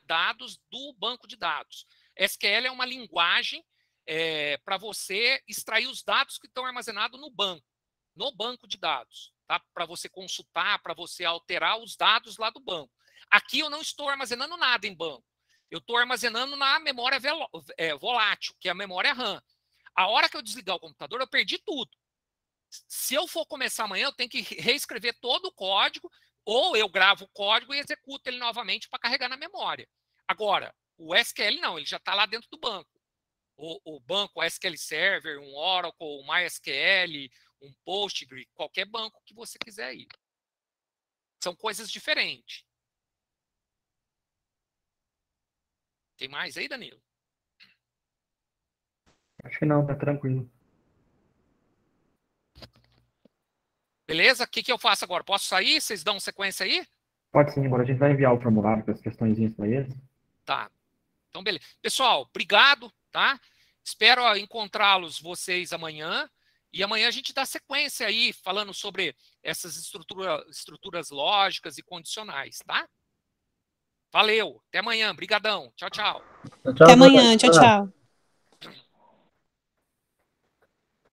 dados do banco de dados. SQL é uma linguagem para você extrair os dados que estão armazenados no banco de dados, tá? Para você consultar, para você alterar os dados lá do banco. Aqui eu não estou armazenando nada em banco. Eu estou armazenando na memória volátil, que é a memória RAM. A hora que eu desligar o computador, eu perdi tudo. Se eu for começar amanhã, eu tenho que reescrever todo o código, ou eu gravo o código e executo ele novamente para carregar na memória. Agora, o SQL não, ele já está lá dentro do banco. O banco, o SQL Server, um Oracle, um MySQL, um Postgre, qualquer banco que você quiser ir. São coisas diferentes. Tem mais aí, Danilo? Acho que não, tá tranquilo. Beleza? O que eu faço agora? Posso sair? Vocês dão sequência aí? Pode sim, agora a gente vai enviar o formulário com as questõezinhas para eles. Tá. Então, beleza. Pessoal, obrigado, tá? Espero encontrá-los vocês amanhã. E amanhã a gente dá sequência aí, falando sobre essas estruturas lógicas e condicionais, tá? Valeu. Até amanhã. Brigadão. Tchau, tchau. Até amanhã. Tchau, tchau.